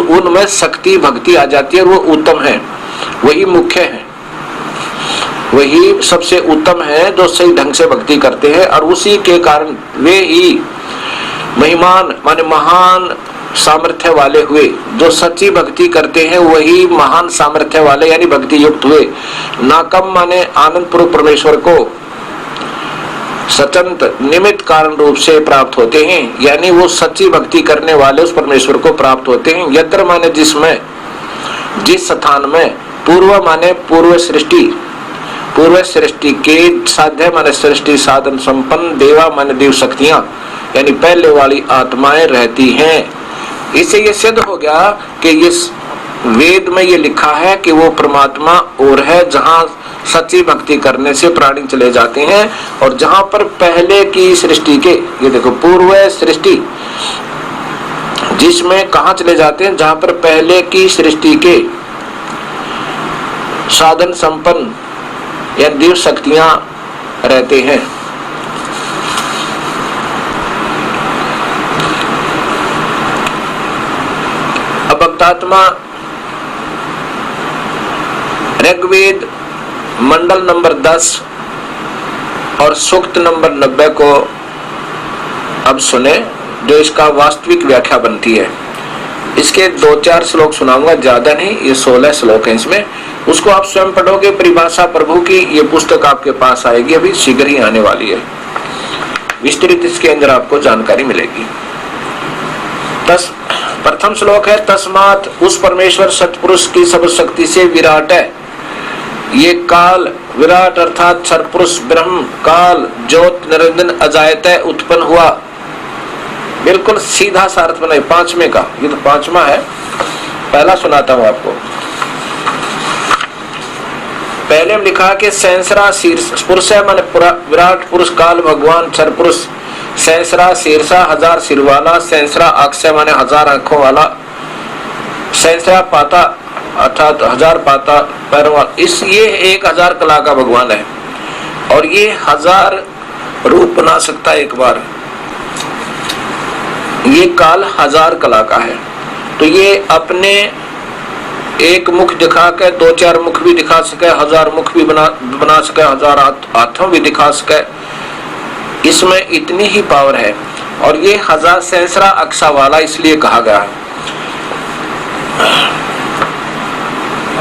उनमें शक्ति भक्ति आ जाती है, और वो उत्तम है, वही मुख्य है, वही सबसे उत्तम है जो सही ढंग से भक्ति करते हैं। और उसी के कारण वे ही महिमान माने महान सामर्थ्य वाले हुए। जो सच्ची भक्ति करते हैं वही महान सामर्थ्य वाले यानी भक्ति युक्त हुए। नाकम माने आनंद पूर्व परमेश्वर को सचंत निमित्त कारण रूप से प्राप्त होते हैं, यानी वो सच्ची भक्ति करने वाले उस परमेश्वर को प्राप्त होते हैं। यत्र माने जिसमें, जिस स्थान में, पूर्व माने पूर्व सृष्टि, पूर्व सृष्टि के साध्य माने सृष्टि साधन संपन्न, देवा माने देव शक्तियां यानी पहले वाली आत्माएं रहती हैं। इससे ये सिद्ध हो गया कि इस वेद में ये लिखा है कि वो परमात्मा और है जहां सच्ची भक्ति करने से प्राणी चले जाते हैं, और जहां पर पहले की सृष्टि के, ये देखो पूर्व सृष्टि जिसमें कहाँ चले जाते हैं, जहां पर पहले की सृष्टि के साधन संपन्न या दिव्य शक्तियां रहते हैं। अब भक्तात्मा ऋग्वेद मंडल नंबर 10 और सूक्त नंबर 90 को अब सुने, जो इसका वास्तविक व्याख्या बनती है। इसके 2-4 श्लोक सुनाऊंगा, ज्यादा नहीं, ये 16 श्लोक हैं इसमें। उसको आप स्वयं पढ़ोगे। परिभाषा प्रभु की ये पुस्तक आपके पास आएगी, अभी शीघ्र ही आने वाली है। विस्तृत इसके अंदर आपको जानकारी मिलेगी। प्रथम श्लोक है, तस्मात् उस परमेश्वर सत्पुरुष की सब शक्ति से विराट है। ये काल विराट अर्थात सत्पुरुष ब्रह्म काल ज्योत निरंजन अजायत उत्पन्न हुआ। बिल्कुल सीधा सा अर्थ बनाए 5वें का, ये तो 5वां है, पहला सुनाता हूं आपको। पहले में लिखा कि सहस्रा शीर्ष पुरुष है, माने विराट पुरुष काल भगवान सत्पुरुष। सहस्रा शीर्षा 1000 सिर वाला, सहस्रा अक्षय माने 1000 आंखों वाला, सहस्रा पाता अर्थात 1000 पाता पैरों वाला। इस ये 1000 कला का भगवान है और ये 1000 रूप बना सकता है एक बार। ये काल 1000 कला का है, तो ये अपने एक मुख दिखा के 2-4 मुख भी दिखा सके, 1000 मुख भी बना सके, 1000 हाथों भी दिखा सके। इसमें इतनी ही पावर है। और ये 1000 सहस्रा अक्षा वाला इसलिए कहा गया है।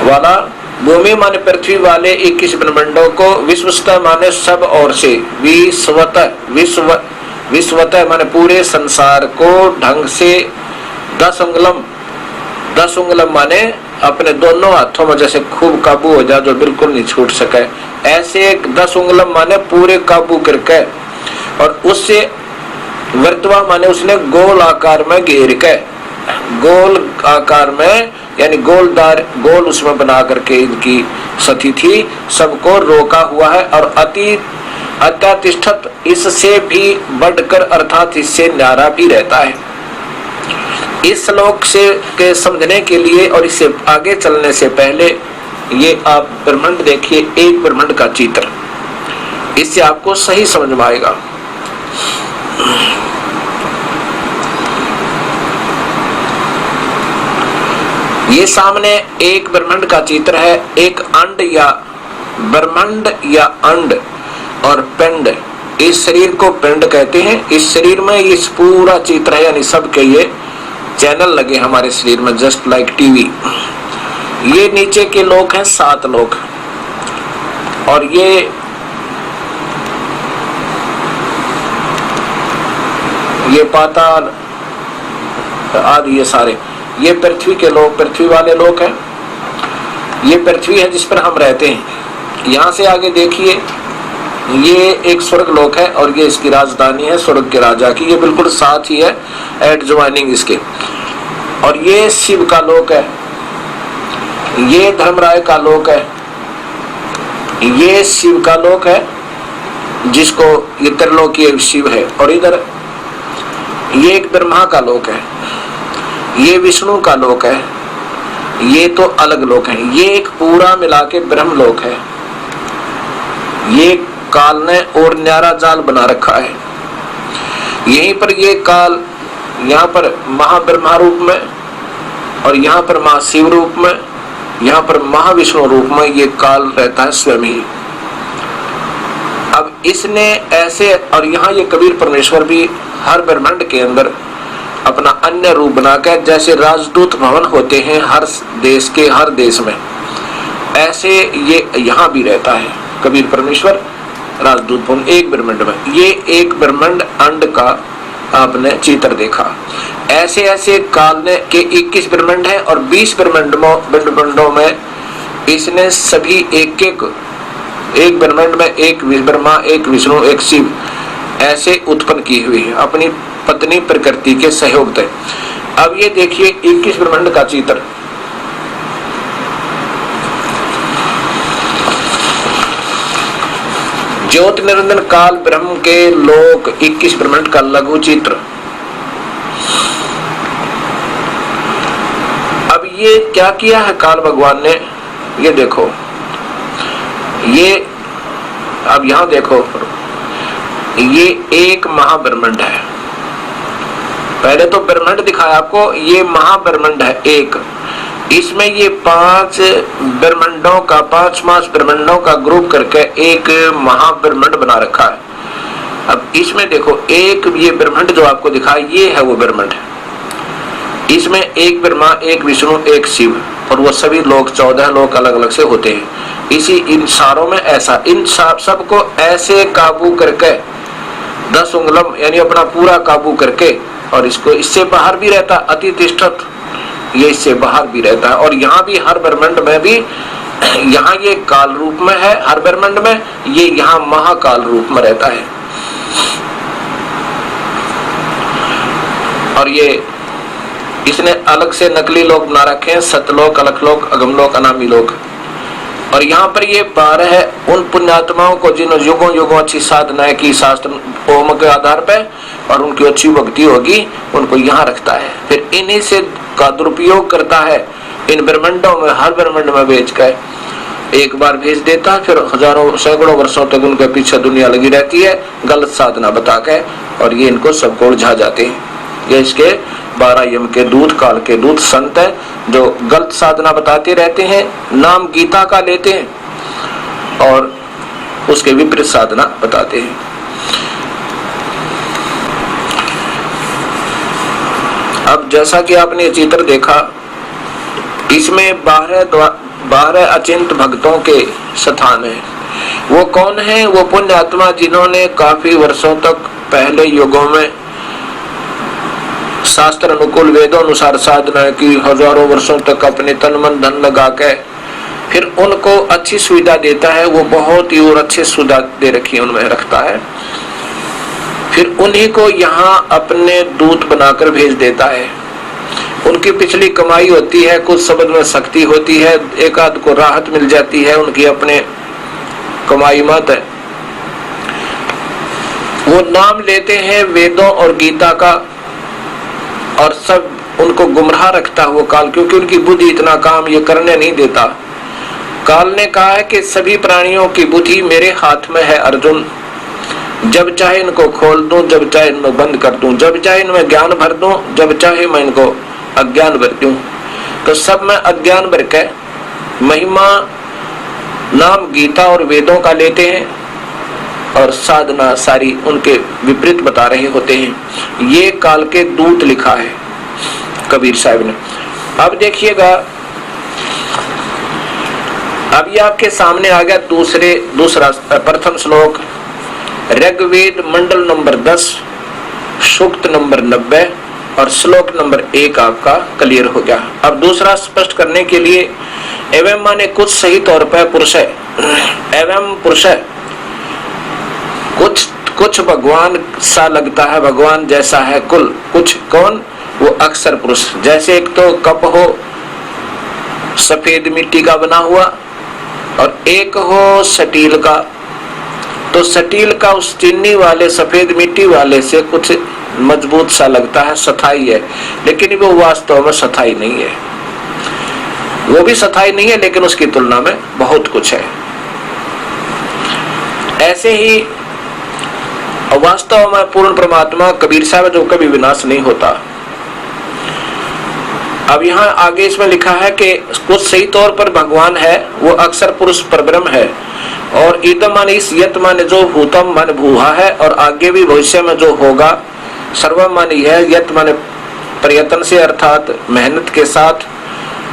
वाला भूमि माने पृथ्वी वाले 21 ब्रह्मांडों को, विश्वस्त माने सब ओर से, विश्वत माने पूरे संसार को ढंग से 10 उंगलम माने अपने दोनों हाथों में जैसे खूब काबू हो जाए जो बिल्कुल नहीं छूट सके, ऐसे 10 उंगलम माने पूरे काबू करके, और उससे वर्तवा माने उसने गोल आकार में घेर के, गोल आकार में यानी गोल उसमें बना करके इनकी सती थी, सबको रोका हुआ है। और अत्यातिष्ठत इससे भी बढ़कर अर्थात इससे न्यारा भी रहता है। इस श्लोक से के समझने के लिए और इससे आगे चलने से पहले ये आप ब्रह्मांड देखिए, एक ब्रह्मांड का चित्र, इससे आपको सही समझ में आएगा। ये सामने एक ब्रह्मांड का चित्र है। एक अंड या ब्रह्मांड या अंड और पिंड, इस शरीर को पिंड कहते हैं। इस शरीर में इस पूरा चित्र है, यानी सबके ये चैनल लगे हमारे शरीर में, जस्ट लाइक टीवी। ये नीचे के लोग हैं 7 लोग, और ये पाताल आदि, ये सारे ये पृथ्वी के लोग, पृथ्वी वाले लोग हैं। ये पृथ्वी है जिस पर हम रहते हैं। यहाँ से आगे देखिए, ये एक स्वर्ग लोक है और ये इसकी राजधानी है स्वर्ग के राजा की, ये बिल्कुल साथ ही है एडजॉइनिंग इसके। और ये शिव का लोक है, ये धर्मराय का लोक है, ये शिव का लोक है जिसको ये त्रिलोकीय शिव है। और इधर ये एक ब्रह्मा का लोक है, ये विष्णु का लोक है, ये तो अलग लोक है। ये एक पूरा मिला के ब्रह्म लोक है। ये काल ने और न्यारा जाल बना रखा है। यहीं पर ये काल, यहाँ पर महाब्रह्मा रूप में और यहाँ पर महाशिव रूप में, यहाँ पर महाविष्णु रूप में ये काल रहता है स्वयं ही। अब इसने ऐसे, और यहाँ ये कबीर परमेश्वर भी हर ब्रह्मांड के अंदर अपना अन्य रूप बनाकर, जैसे राजदूत भवन होते हैं हर देश के हर देश में, ऐसे ये यहाँ भी रहता है कबीर परमेश्वर राजदूत भवन एक ब्रह्मांड में। ये एक ब्रह्मांड अंड का आपने चित्र देखा। ऐसे ऐसे काल ने के 21 ब्रह्मांड है और 20 ब्रह्मांडों में इसने सभी एक ब्रह्मांड में एक ब्रह्मा, एक विष्णु, एक शिव ऐसे उत्पन्न की हुई है अपनी पत्नी प्रकृति के सहयोग से। अब ये देखिए 21 ब्रह्मांड का चित्र। ज्योति निरंजन काल ब्रह्म के लोक 21 ब्रह्मांड का लघु चित्र। ये क्या किया है काल भगवान ने, ये देखो, ये अब यहां देखो, ये एक महाब्रह्मांड है। पहले तो ब्रह्मांड दिखाया आपको, ये महाब्रह्मांड है एक। इसमें ये 5 ब्रह्मांडों का, 5 ब्रह्मांडों का ग्रुप करके एक महाब्रह्मांड बना रखा है। अब इसमें देखो, एक ये ब्रह्मांड जो आपको दिखा, ये है वो ब्रह्मांड। इसमें एक ब्रह्मा, एक विष्णु, एक शिव, और वो सभी लोग 14 लोग अलग अलग से होते हैं। इसी इन सारों में ऐसा, इन सबको ऐसे काबू करके 10 उंगलम यानी अपना पूरा काबू करके, और इसको इससे बाहर भी रहता, अति तिष्ठत, ये इससे बाहर भी रहता है। और यहाँ भी हर ब्रह्मांड में भी, यहाँ ये काल रूप में है हर ब्रह्मांड में, ये यहाँ महाकाल रूप में रहता है। और ये इसने अलग से नकली लोक बना रखे हैं, सतलोक, अलखलोक, अगमलोक, अनामी लोक। और यहाँ पर ये 12 है उन पुण्यात्माओं को जिन्होंने युगों युगों अच्छी साधनाएं की शास्त्र ओम के आधार पर, और उनकी अच्छी भक्ति होगी, उनको यहाँ रखता है। फिर इन्हीं से का दुरुपयोग करता है, इन ब्रह्मांडों में, हर ब्रह्मांड में भेज कर एक बार भेज देता है, फिर हजारों सैकड़ों वर्षों तक उनके पीछे दुनिया लगी रहती है गलत साधना बता के, और ये इनको सबको उलझा जाते हैं। ये इसके 12 यम के दूत, काल के दूत संत है, जो गलत साधना बताते रहते हैं, नाम गीता का लेते हैं और उसके विपरीत साधना बताते हैं। अब जैसा कि आपने ये चित्र देखा, इसमें 12 अचिंत भक्तों के स्थान है। वो कौन है? वो पुण्य आत्मा जिन्होंने काफी वर्षों तक पहले युगों में शास्त्र अनुकूल वेदों अनुसार साधना की, हजारों वर्षों तक अपने तन मन धन लगा के फिर उनको अच्छी सुविधा देता है। वो बहुत ही और अच्छी सुविधा दे रखी है, उनमें रखता है। फिर उन्हीं को यहाँ अपने दूत बनाकर भेज देता है। उनकी पिछली कमाई होती है, कुछ शब्द में शक्ति होती है, एक आध को राहत मिल जाती है, उनकी अपने कमाई मत है। वो नाम लेते हैं वेदों और गीता का, और सब उनको गुमराह रखता है वो काल, क्योंकि उनकी बुद्धि इतना काम ये करने नहीं देता। काल ने कहा है कि सभी प्राणियों की बुद्धि मेरे हाथ में है अर्जुन, जब चाहे इनको खोल दूं, जब चाहे इनमें बंद कर दूं, जब चाहे इनमें ज्ञान भर दूं, जब चाहे मैं इनको अज्ञान भर दूं। तो सब में अज्ञान भर के महिमा नाम गीता और वेदों का लेते हैं, और साधना सारी उनके विपरीत बता रहे होते हैं। ये काल के दूत लिखा है कबीर साहब ने। अब देखिएगा, अब ये आपके सामने आ गया दूसरा प्रथम श्लोक, ऋग्वेद मंडल नंबर 10, सूक्त नंबर 90 और श्लोक नंबर 1 आपका क्लियर हो गया। अब दूसरा स्पष्ट करने के लिए, एवं माने कुछ सही तौर पर पुरुष है, एवं पुरुष है, कुछ भगवान सा लगता है, भगवान जैसा है कुल, कुछ कौन? वो अक्षर पुरुष। जैसे एक तो कप हो सफेद मिट्टी का बना हुआ, और एक हो सटील का। तो सटील का उस चीनी वाले सफेद मिट्टी वाले से कुछ मजबूत सा लगता है, सथाई है, लेकिन वो वास्तव में सथाई नहीं है। वो भी सथाई नहीं है, लेकिन उसकी तुलना में बहुत कुछ है। ऐसे ही वास्तव में पूर्ण परमात्मा कबीर साहब जो कभी विनाश नहीं होता। अब यहाँ आगे इसमें लिखा है कि कुछ सही तौर पर भगवान है, वो अक्षर पुरुष परब्रह्म है, और इदम माने इस, यत माने जो, भूतम माने भूहा है, और आगे भी भविष्य में जो होगा, सर्वम माने यह, यत माने प्रयत्न से अर्थात मेहनत के साथ,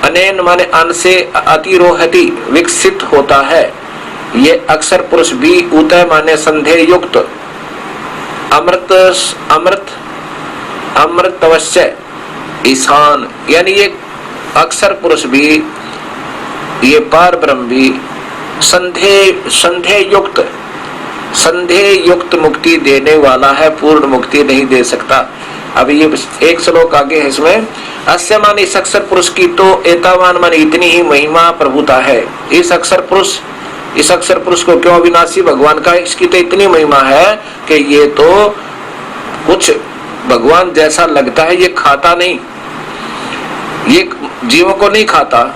अनेन माने अन से, अतिरोहति विकसित होता है। ये अक्षर पुरुष भी, उतय माने संदेह युक्त, अमृत अवश्य ईशान, यानी ये अक्षर पुरुष भी, ये पार ब्रह्म भी संदेह युक्त मुक्ति देने वाला है, पूर्ण मुक्ति नहीं दे सकता। अभी ये एक श्लोक आगे है, इसमें अस्य मान इस अक्षर पुरुष की तो एतावान मान इतनी ही महिमा प्रभुता है। इस अक्षर पुरुष को क्यों अविनाशी भगवान का, इसकी तो इतनी महिमा है कि ये तो कुछ भगवान जैसा लगता है, ये खाता नहीं, ये जीवों को नहीं खाता,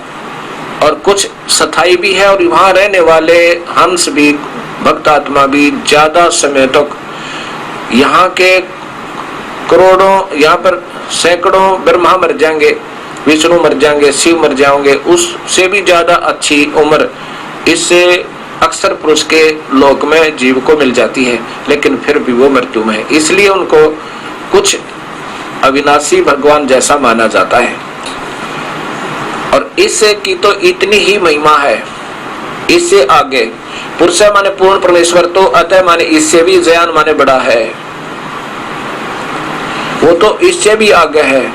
और कुछ स्थायी भी है, और वहां रहने वाले हंस भी, भक्त आत्मा भी ज्यादा समय तक, यहाँ के करोड़ों, यहाँ पर सैकड़ों ब्रह्मा मर जाएंगे, विष्णु मर जाएंगे, शिव मर जाएंगे, उससे भी ज्यादा अच्छी उम्र इससे अक्सर पुरुष के लोक में जीव को मिल जाती है, लेकिन फिर भी वो मृत्यु में है। इसलिए उनको कुछ अविनाशी भगवान जैसा माना जाता है। और इससे की तो इतनी ही महिमा है, इससे आगे पुरुष माने पूर्ण परमेश्वर, तो अतः माने इससे भी जयान माने बड़ा है, वो तो इससे भी आगे है।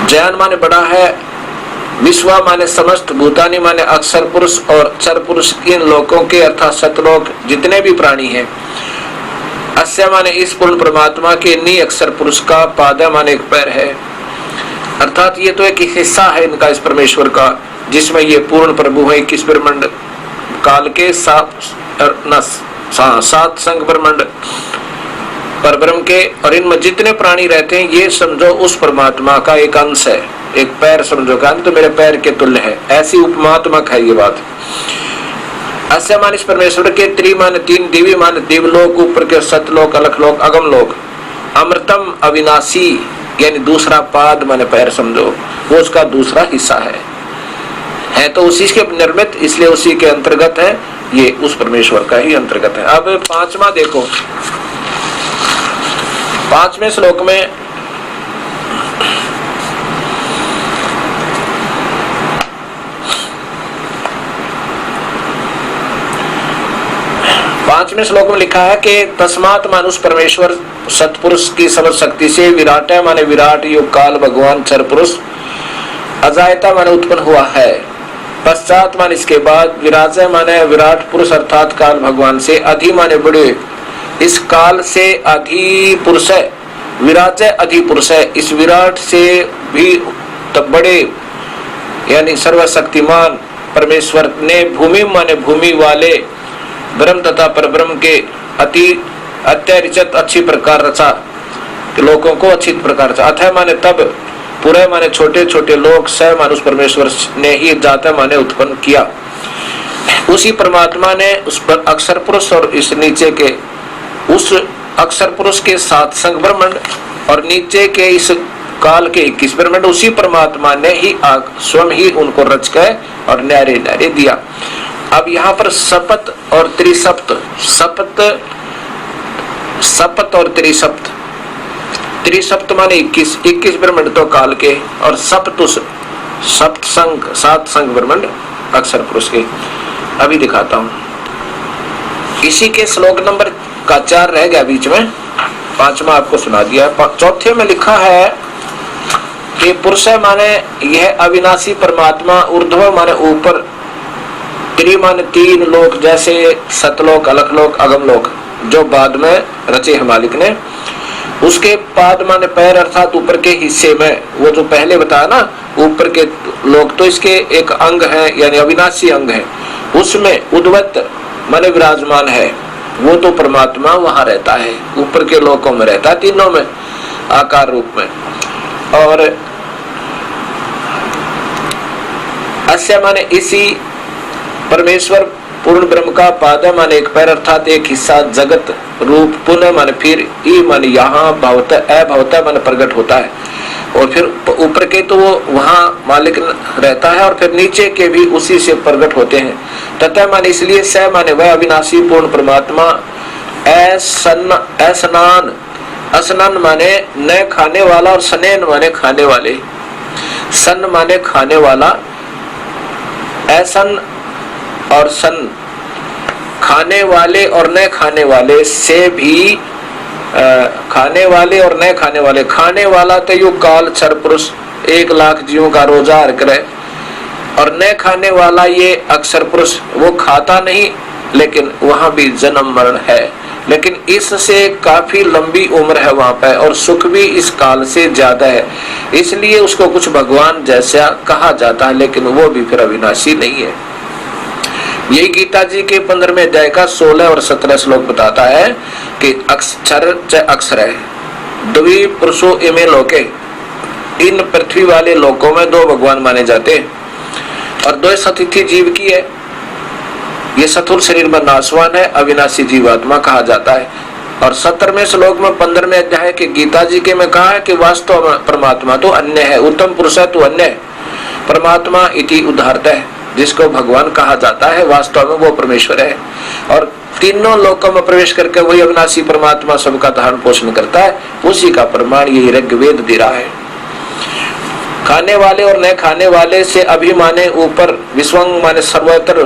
जयान माने बड़ा है, विश्वा माने समस्त, भूतानी माने अक्षर पुरुष और चर पुरुष, इन लोकों के अर्थात सतलोक जितने भी प्राणी हैं। अस्य माने इस पूर्ण परमात्मा के नी अक्षर पुरुष का, पादा माने एक पैर है, अर्थात ये तो एक हिस्सा है इनका, इस परमेश्वर का, जिसमें ये पूर्ण प्रभु है। 21 ब्रह्मांड काल के 7 संग ब्रह्मांड पर ब्रह्म के, और इनमें जितने प्राणी रहते हैं ये समझो उस परमात्मा का एक अंश है। एक पैर समझो का तो मेरे पैर के तुल्य है, ऐसी उपमात्मक है ये बात। अस्य मान इस परमेश्वर के त्रिमान 3 दिव्य मान दिवलोक, ऊपर के सतलोक, अलखलोक, अगमलोक, अमृतम अविनाशी यानी दूसरा पाद माने पैर समझो, वो उसका दूसरा हिस्सा है तो उसी के निर्मित, इसलिए उसी के अंतर्गत है, ये उस परमेश्वर का ही अंतर्गत है। अब 5वां देखो, 5वें श्लोक में लिखा है कि तस्मात् मानुष परमेश्वर सतपुरुष की समझ शक्ति से विराट माने विराट युग काल भगवान चर पुरुष, अजायता माने उत्पन्न हुआ है, पश्चात माने इसके बाद, विराज माने विराट पुरुष अर्थात काल भगवान से, अधि माने बड़े, इस काल से अधि पुरुष है, विराट अधि पुरुष है, इस विराट से भी तब बड़े यानी सर्वशक्तिमान परमेश्वर ने भूमि माने भूमि वाले ब्रह्म तथा परब्रह्म के अति अत्यरिचत अच्छी प्रकार रचा, लोगों को अच्छी प्रकार रचा। अथय माने तब, पूरे माने छोटे छोटे लोग, स मानुष परमेश्वर ने ही जाता माने उत्पन्न किया। उसी परमात्मा ने उस पर अक्षर पुरुष और इस नीचे के उस अक्षर पुरुष के 7 संग ब्रह्मांड और नीचे के इस काल के 21 ब्रह्मांड, उसी परमात्मा ने ही स्वयं ही उनको रच के और न्यारे न्यारे दिया। अब यहाँ पर सपत और त्रिसप्त, सपत और त्रिसप्त, त्रिसप्त माने 21 ब्रह्मांड तो काल के, और सप्तुष सप्त संग 7 संग ब्रह्मांड अक्षर पुरुष के। अभी दिखाता हूँ, इसी के श्लोक नंबर का 4 रह गया बीच में, 5वां आपको सुना दिया। 4थे में लिखा है कि पुरुष माने यह अविनाशी परमात्मा, ऊर्ध्व माने ऊपर, त्रि माने 3 लोक जैसे सतलोक, अलखलोक, अगमलोक, जो बाद में रचे है मालिक ने, उसके पाद माने पैर अर्थात ऊपर के हिस्से में, वो जो पहले बताया ना ऊपर के लोक, तो इसके एक अंग है यानी अविनाशी अंग है, उसमें उद्वत माने विराजमान है, वो तो परमात्मा वहां रहता है, ऊपर के लोकों में रहता है, तीनों में आकार रूप में। और अस्य माने इसी परमेश्वर पूर्ण ब्रह्म का, पाद माने एक पैर अर्थात एक हिस्सा, जगत रूप, पुनः माने फिर, ई माने यहाँ, भवत अभवत माने प्रकट होता है, और फिर ऊपर के तो वो वहां मालिक रहता है, और फिर नीचे के भी उसी से प्रकट होते हैं। तथा माने इसलिए स माने वह अविनाशी पूर्ण परमात्मा, असनान, असनान माने न खाने वाला, और सनैन माने खाने वाले, सन माने खाने वाला, ऐसन और सन खाने वाले और न खाने वाले से भी, खाने वाले और न खाने वाले, खाने वाला तो युग काल चर पुरुष 1 लाख जीवों का रोजा करे, और न खाने वाला ये अक्षर पुरुष, वो खाता नहीं लेकिन वहां भी जन्म मरण है, लेकिन इससे काफी लंबी उम्र है वहां पे, और सुख भी इस काल से ज्यादा है, इसलिए उसको कुछ भगवान जैसा कहा जाता है, लेकिन वो भी फिर अविनाशी नहीं है। यही गीता जी के 15वें अध्याय का 16 और 17 श्लोक बताता है कि अक्षर च अक्षर है, द्वि पुरुषो इमे लोके, इन पृथ्वी वाले लोकों में दो भगवान माने जाते हैं और दो सतिथि जीव की है। ये स्थूल शरीर में नाशवान है, अविनाशी जीवात्मा कहा जाता है। और 17वें श्लोक में 15वें अध्याय के गीता जी के में कहा है कि वास्तव में परमात्मा तो अन्य है, उत्तम पुरुष है तो अन्य है, परमात्मा इति उदाहरत है, जिसको भगवान कहा जाता है वास्तव में वो परमेश्वर है। और तीनों लोकों में प्रवेश करके वही अविनाशी परमात्मा सबका धारण पोषण करता है, उसी का प्रमाण यही ऋग्वेद दे रहा है। खाने वाले और न खाने वाले से अभी माने ऊपर, विश्वंग माने सर्वत्र,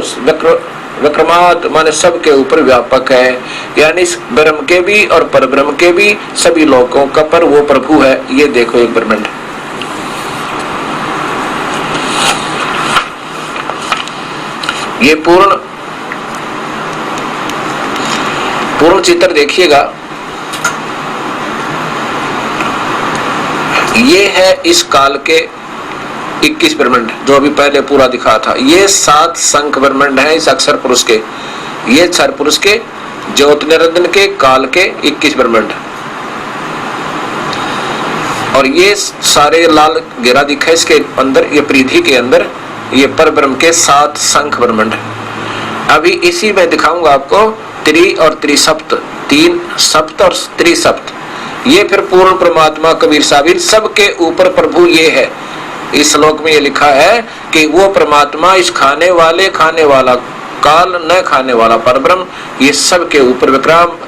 विक्रमाद माने सब के ऊपर व्यापक है, यानी ब्रह्म के भी और परब्रह्म के भी सभी लोगों का पर वो प्रभु है। ये देखो एक ब्रह्मांड, ये पूर्ण चित्र देखिएगा। ये है इस काल के 21 ब्रह्मांड जो अभी पहले पूरा दिखा था। ये 7 शंख ब्रह्मांड है इस अक्षर पुरुष के, ये अक्षर पुरुष के ज्योत निरंजन के काल के 21 ब्रह्मांड। और ये सारे लाल घेरा दिखा इसके अंदर, ये परिधि के अंदर ये पर ब्रह्म के 7 शंख ब्रह्मांड। अभी इसी में दिखाऊंगा आपको त्रि और त्रिसप्त, 3 सप्त और त्रिसप्त। ये फिर पूर्ण परमात्मा कबीर साबिर सबके ऊपर प्रभु ये है। इस श्लोक में ये लिखा है कि वो परमात्मा इस खाने वाला काल, न खाने वाला परब्रह्म, ये सब के ऊपर विक्रांत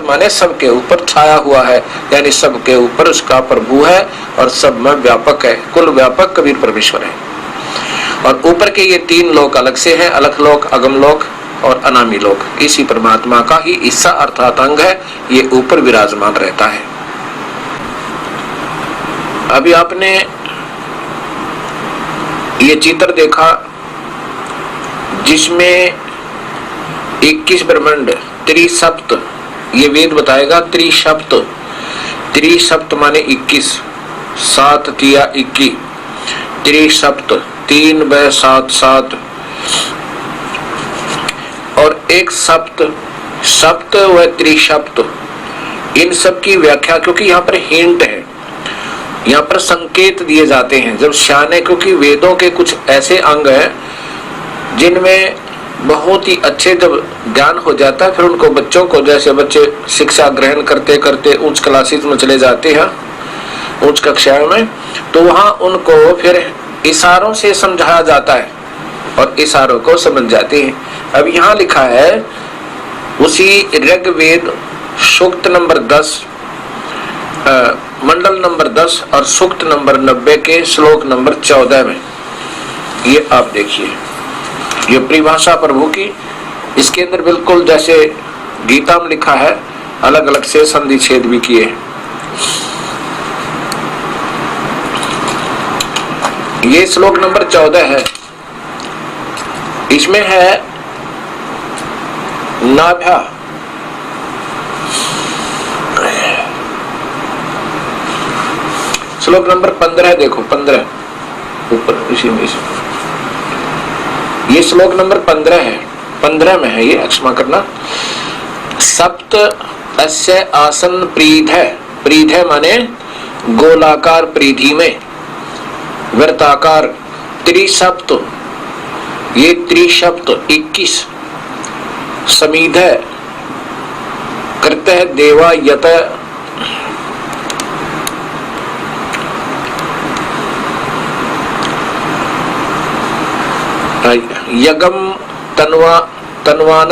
माने सब के ऊपर छाया हुआ है, यानी सब के ऊपर उसका प्रभु है और सब में व्यापक है, कुल व्यापक कबीर परमेश्वर है। और ऊपर के ये 3 लोक अलग से हैं, अलख लोक, अगम लोक और अनामी लोक, इसी परमात्मा का ही हिस्सा अर्थात अंग है, ये ऊपर विराजमान रहता है। अभी आपने ये चित्र देखा जिसमें 21 ब्रह्मांड, त्रिसप्त, ये वेद बताएगा त्रिसप्त, त्रिसप्त माने 21, 7 तिया 21, त्रिसप्त 3 व 7 7 और एक सप्त, सप्त व त्रिसप्त, इन सब की व्याख्या, क्योंकि यहाँ पर हिंट है, यहाँ पर संकेत दिए जाते हैं जब श्याने, क्योंकि वेदों के कुछ ऐसे अंग हैं जिनमें बहुत ही अच्छे जब ज्ञान हो जाता है, फिर उनको बच्चों को, जैसे बच्चे शिक्षा ग्रहण करते करते उच्च क्लासेस में चले जाते हैं, उच्च कक्षाओं में, तो वहां उनको फिर इशारों से समझाया जाता है और इशारों को समझ जाते हैं। अब यहाँ लिखा है उसी ऋग्वेद सूक्त नंबर 10, मंडल नंबर 10 और सूक्त नंबर 90 के श्लोक नंबर 14 में, ये आप देखिए, ये परिभाषा प्रभु की, इसके अंदर बिल्कुल जैसे गीता में लिखा है, अलग अलग से संधि छेद भी किए। ये श्लोक नंबर 14 है, इसमें है नाभ्या, श्लोक नंबर 15 देखो, 15 ऊपर इसी में, ये श्लोक नंबर 15 है, 15 में है ये, क्षमा करना। सप्त अस्य आसन प्रीधे, प्रीधे माने गोलाकार परिधि में, वृत्ताकार, त्रिसप्त, ये त्रिसप्त 21, समीधे करते हैं देवा यत, यगम तन्वान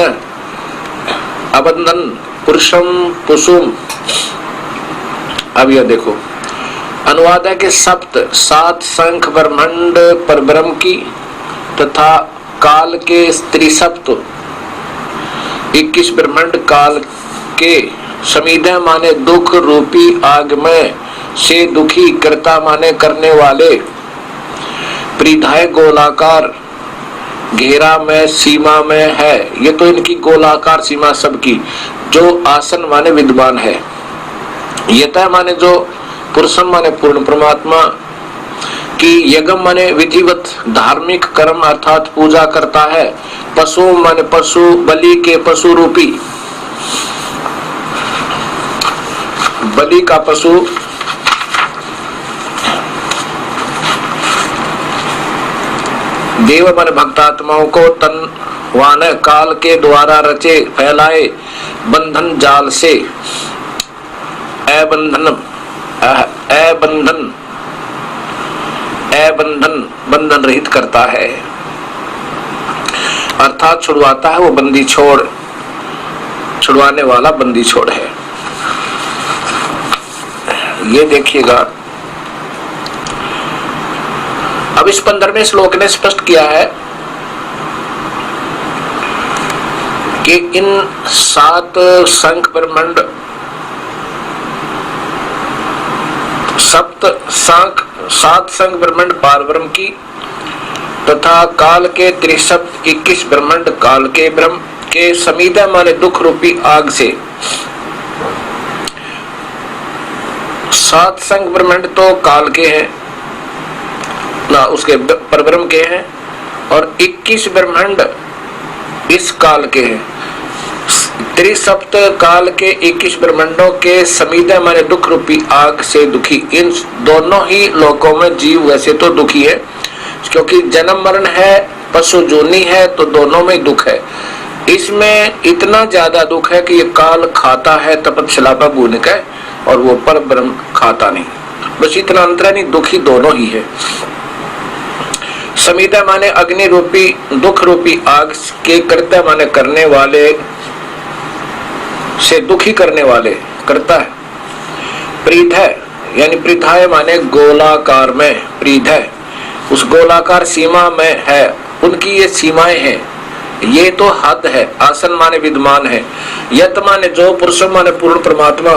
अबंधन पुरुषम पुसुम। अब यह देखो, अनुवाद है कि सप्त 7 शंख ब्रह्मांड परब्रह्म की तथा काल के त्रिसप्त 21 ब्रह्मांड काल के, समीधे माने दुख रूपी आग में से दुखी, करता माने करने वाले, परिधाय गोलाकार घेरा में सीमा में है, ये तो इनकी गोलाकार सीमा सबकी, जो आसन माने विद्वान है, यतः माने जो, पुरुषम माने पूर्ण परमात्मा की, यज्ञ माने विधिवत धार्मिक कर्म अर्थात पूजा करता है, पशु माने पशु, बलि के पशु रूपी, बलि का पशु देव मन भक्तात्माओं को तन वान काल के द्वारा रचे फैलाए बंधन जाल से बंधन रहित करता है, अर्थात छुड़वाता है। वो बंदी छोड़, छुड़वाने वाला बंदी छोड़ है। ये देखिएगा, अब इस 15वें श्लोक ने स्पष्ट किया है कि इन 7 संख ब्रह्मांड, सात संख ब्रह्मांड पारब्रह्म की तथा काल के 21 ब्रह्मांड काल के ब्रह्म के समीदा माने दुख रूपी आग से। 7 संख ब्रह्मांड तो काल के हैं ना, उसके परब्रह्म के हैं, और 21 ब्रह्मांड इस काल के हैं। त्रिसप्त काल के 21 ब्रह्मांडों के समीदा माने दुख रूपी आग से दुखी। इन दोनों ही लोकों में जीव वैसे तो दुखी है, क्योंकि जन्म मरण है, पशु जोनी है, तो दोनों में दुख है। इसमें इतना ज्यादा दुख है कि ये काल खाता है तपस्या भून का, और वो पर ब्रह्म खाता नहीं। बस इतना अंतर नहीं, दुखी दोनों ही है। समीता माने अग्नि रूपी दुख रूपी आग के करता माने करने वाले से दुखी करने वाले करता है। प्रीत है यानी प्रीथाय माने गोलाकार में प्रीत है, उस गोलाकार सीमा में है, उनकी ये सीमाएं हैं, ये तो हद है। आसन माने विद्यमान है। यत माने जो, पुरुष माने पूर्ण परमात्मा,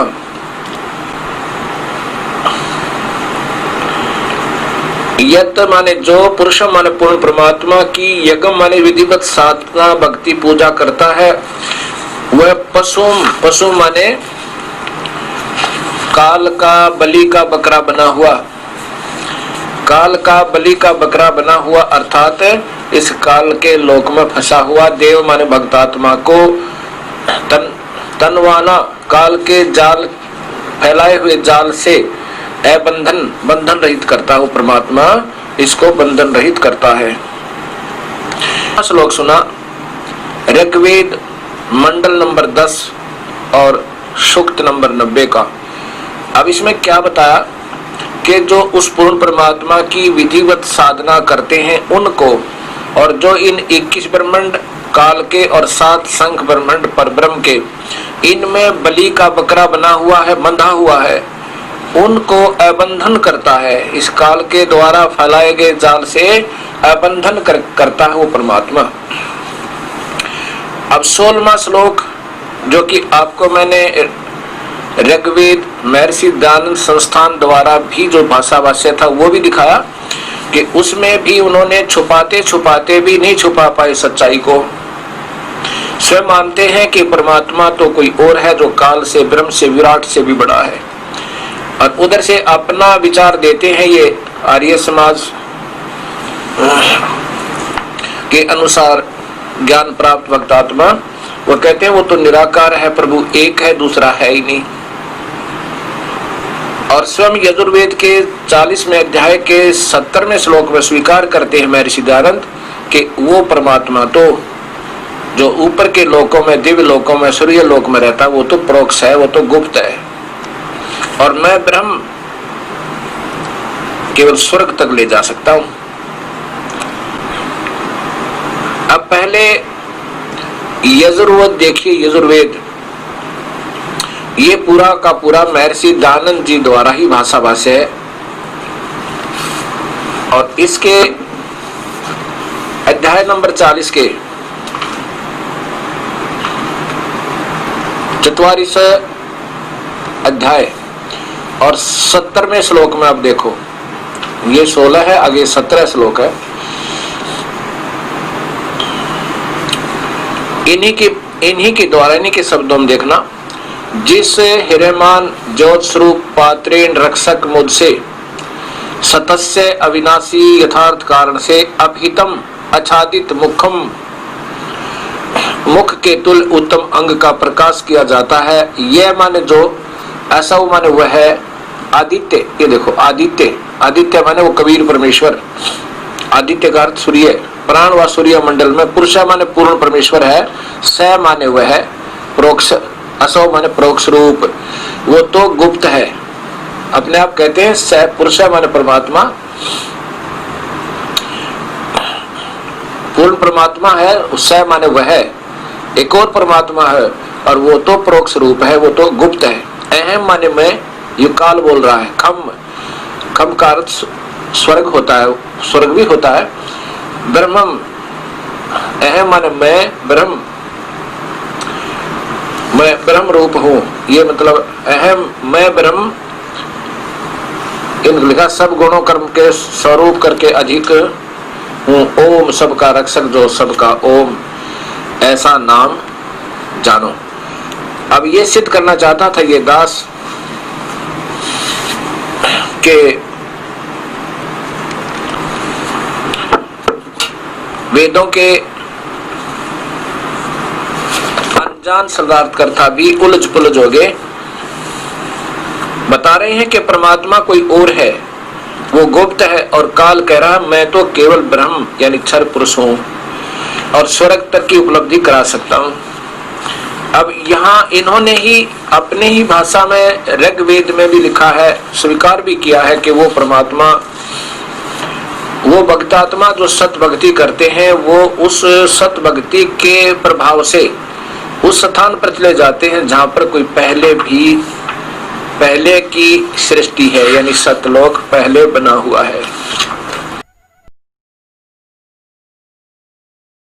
यत माने जो, पुरुष माने पूर्ण परमात्मा की यज्ञ माने विधिवत साधना भक्ति पूजा करता है, वह पशु माने काल का बलि का बकरा बना हुआ, काल का बलि का बकरा बना हुआ, अर्थात इस काल के लोक में फंसा हुआ देव माने भक्तात्मा को तनवाना काल के जाल फैलाए हुए जाल से बंधन रहित करता है। परमात्मा इसको बंधन रहित करता है। श्लोक सुना ऋग्वेद मंडल नंबर 10 और सूक्त नंबर 90 का। अब इसमें क्या बताया कि जो उस पूर्ण परमात्मा की विधिवत साधना करते हैं उनको, और जो इन 21 ब्रह्मांड काल के और 7 संख ब्रह्मांड परब्रह्म के, इनमें बलि का बकरा बना हुआ है, बंधा हुआ है, उनको अबंधन करता है। इस काल के द्वारा फैलाए गए जाल से अबंधन करता है वो परमात्मा। अब 16वां श्लोक, जो कि आपको मैंने ऋग्वेद महर्षि दयानंद संस्थान द्वारा भी जो भाषा भाष्य था वो भी दिखाया कि उसमें भी उन्होंने छुपाते छुपाते भी नहीं छुपा पाए सच्चाई को। स्वयं मानते हैं कि परमात्मा तो कोई और है जो काल से, ब्रह्म से, विराट से भी बड़ा है, और उधर से अपना विचार देते हैं। ये आर्य समाज के अनुसार ज्ञान प्राप्त भक्तात्मा, वो कहते हैं वो तो निराकार है, प्रभु एक है, दूसरा है ही नहीं। और स्वयं यजुर्वेद के 40वें अध्याय के 70वें श्लोक में स्वीकार करते हैं महर्षि दयानंद कि वो परमात्मा तो जो ऊपर के लोकों में, दिव्य लोकों में, सूर्य लोक में रहता है, वो तो प्रोक्ष है, वो तो गुप्त है, और मैं ब्रह्म केवल स्वर्ग तक ले जा सकता हूं। अब पहले यजुर्वेद देखिए। यजुर्वेद ये पूरा का पूरा महर्षि दयानंद जी द्वारा ही भाषा भाष्य है, और इसके अध्याय नंबर 40 के 44 अध्याय और 70वें श्लोक में आप देखो, ये 16 है, आगे 17 श्लोक है। इन्हीं के द्वारा, इन्हीं के शब्दों में देखना, जिस हिरेमान ज्योत स्वरूप पात्रेण रक्षक मुझसे सतस्य अविनाशी यथार्थ कारण से अभिहितम आच्छादित मुख के तुल उत्तम अंग का प्रकाश किया जाता है। यह माने जो, ऐसा वो माने वह है आदित्य। ये देखो आदित्य, आदित्य माने वो कबीर परमेश्वर, आदित्य का अर्थ सूर्य, प्राण व सूर्य मंडल में पुरुष माने पूर्ण परमेश्वर है, स माने वह है, प्रोक्ष असो माने प्रोक्ष रूप, वो तो गुप्त है। अपने आप कहते हैं स पुरुष माने परमात्मा पूर्ण परमात्मा है, स माने वह है, एक और परमात्मा है और वो तो प्रोक्ष रूप है, वो तो गुप्त है। अहम माने मैं, युकाल बोल रहा है। खम का अर्थ स्वर्ग होता है, स्वर्ग भी होता है। ब्रह्मम, अहम माने मैं ब्रह्म रूप हूँ, ये मतलब अहम मैं ब्रह्म, इन लिखा सब गुणों कर्म के स्वरूप करके अधिक हूँ। ओम सबका रक्षक जो सबका ओम, ऐसा नाम जानो। अब ये सिद्ध करना चाहता था ये दास के वेदों के अनजान शब्दार्थकर्ता भी उलझ पुलझ हो गए। बता रहे हैं कि परमात्मा कोई और है, वो गुप्त है, और काल कह रहा मैं तो केवल ब्रह्म यानी क्षर पुरुष हूं और स्वर्ग तक की उपलब्धि करा सकता हूं। अब यहाँ इन्होंने ही अपने ही भाषा में ऋग्वेद में भी लिखा है, स्वीकार भी किया है कि वो परमात्मा, वो भक्तात्मा जो सत भक्ति करते हैं, वो उस सत भक्ति के प्रभाव से उस स्थान पर चले जाते हैं जहां पर कोई पहले की सृष्टि है, यानी सतलोक पहले बना हुआ है।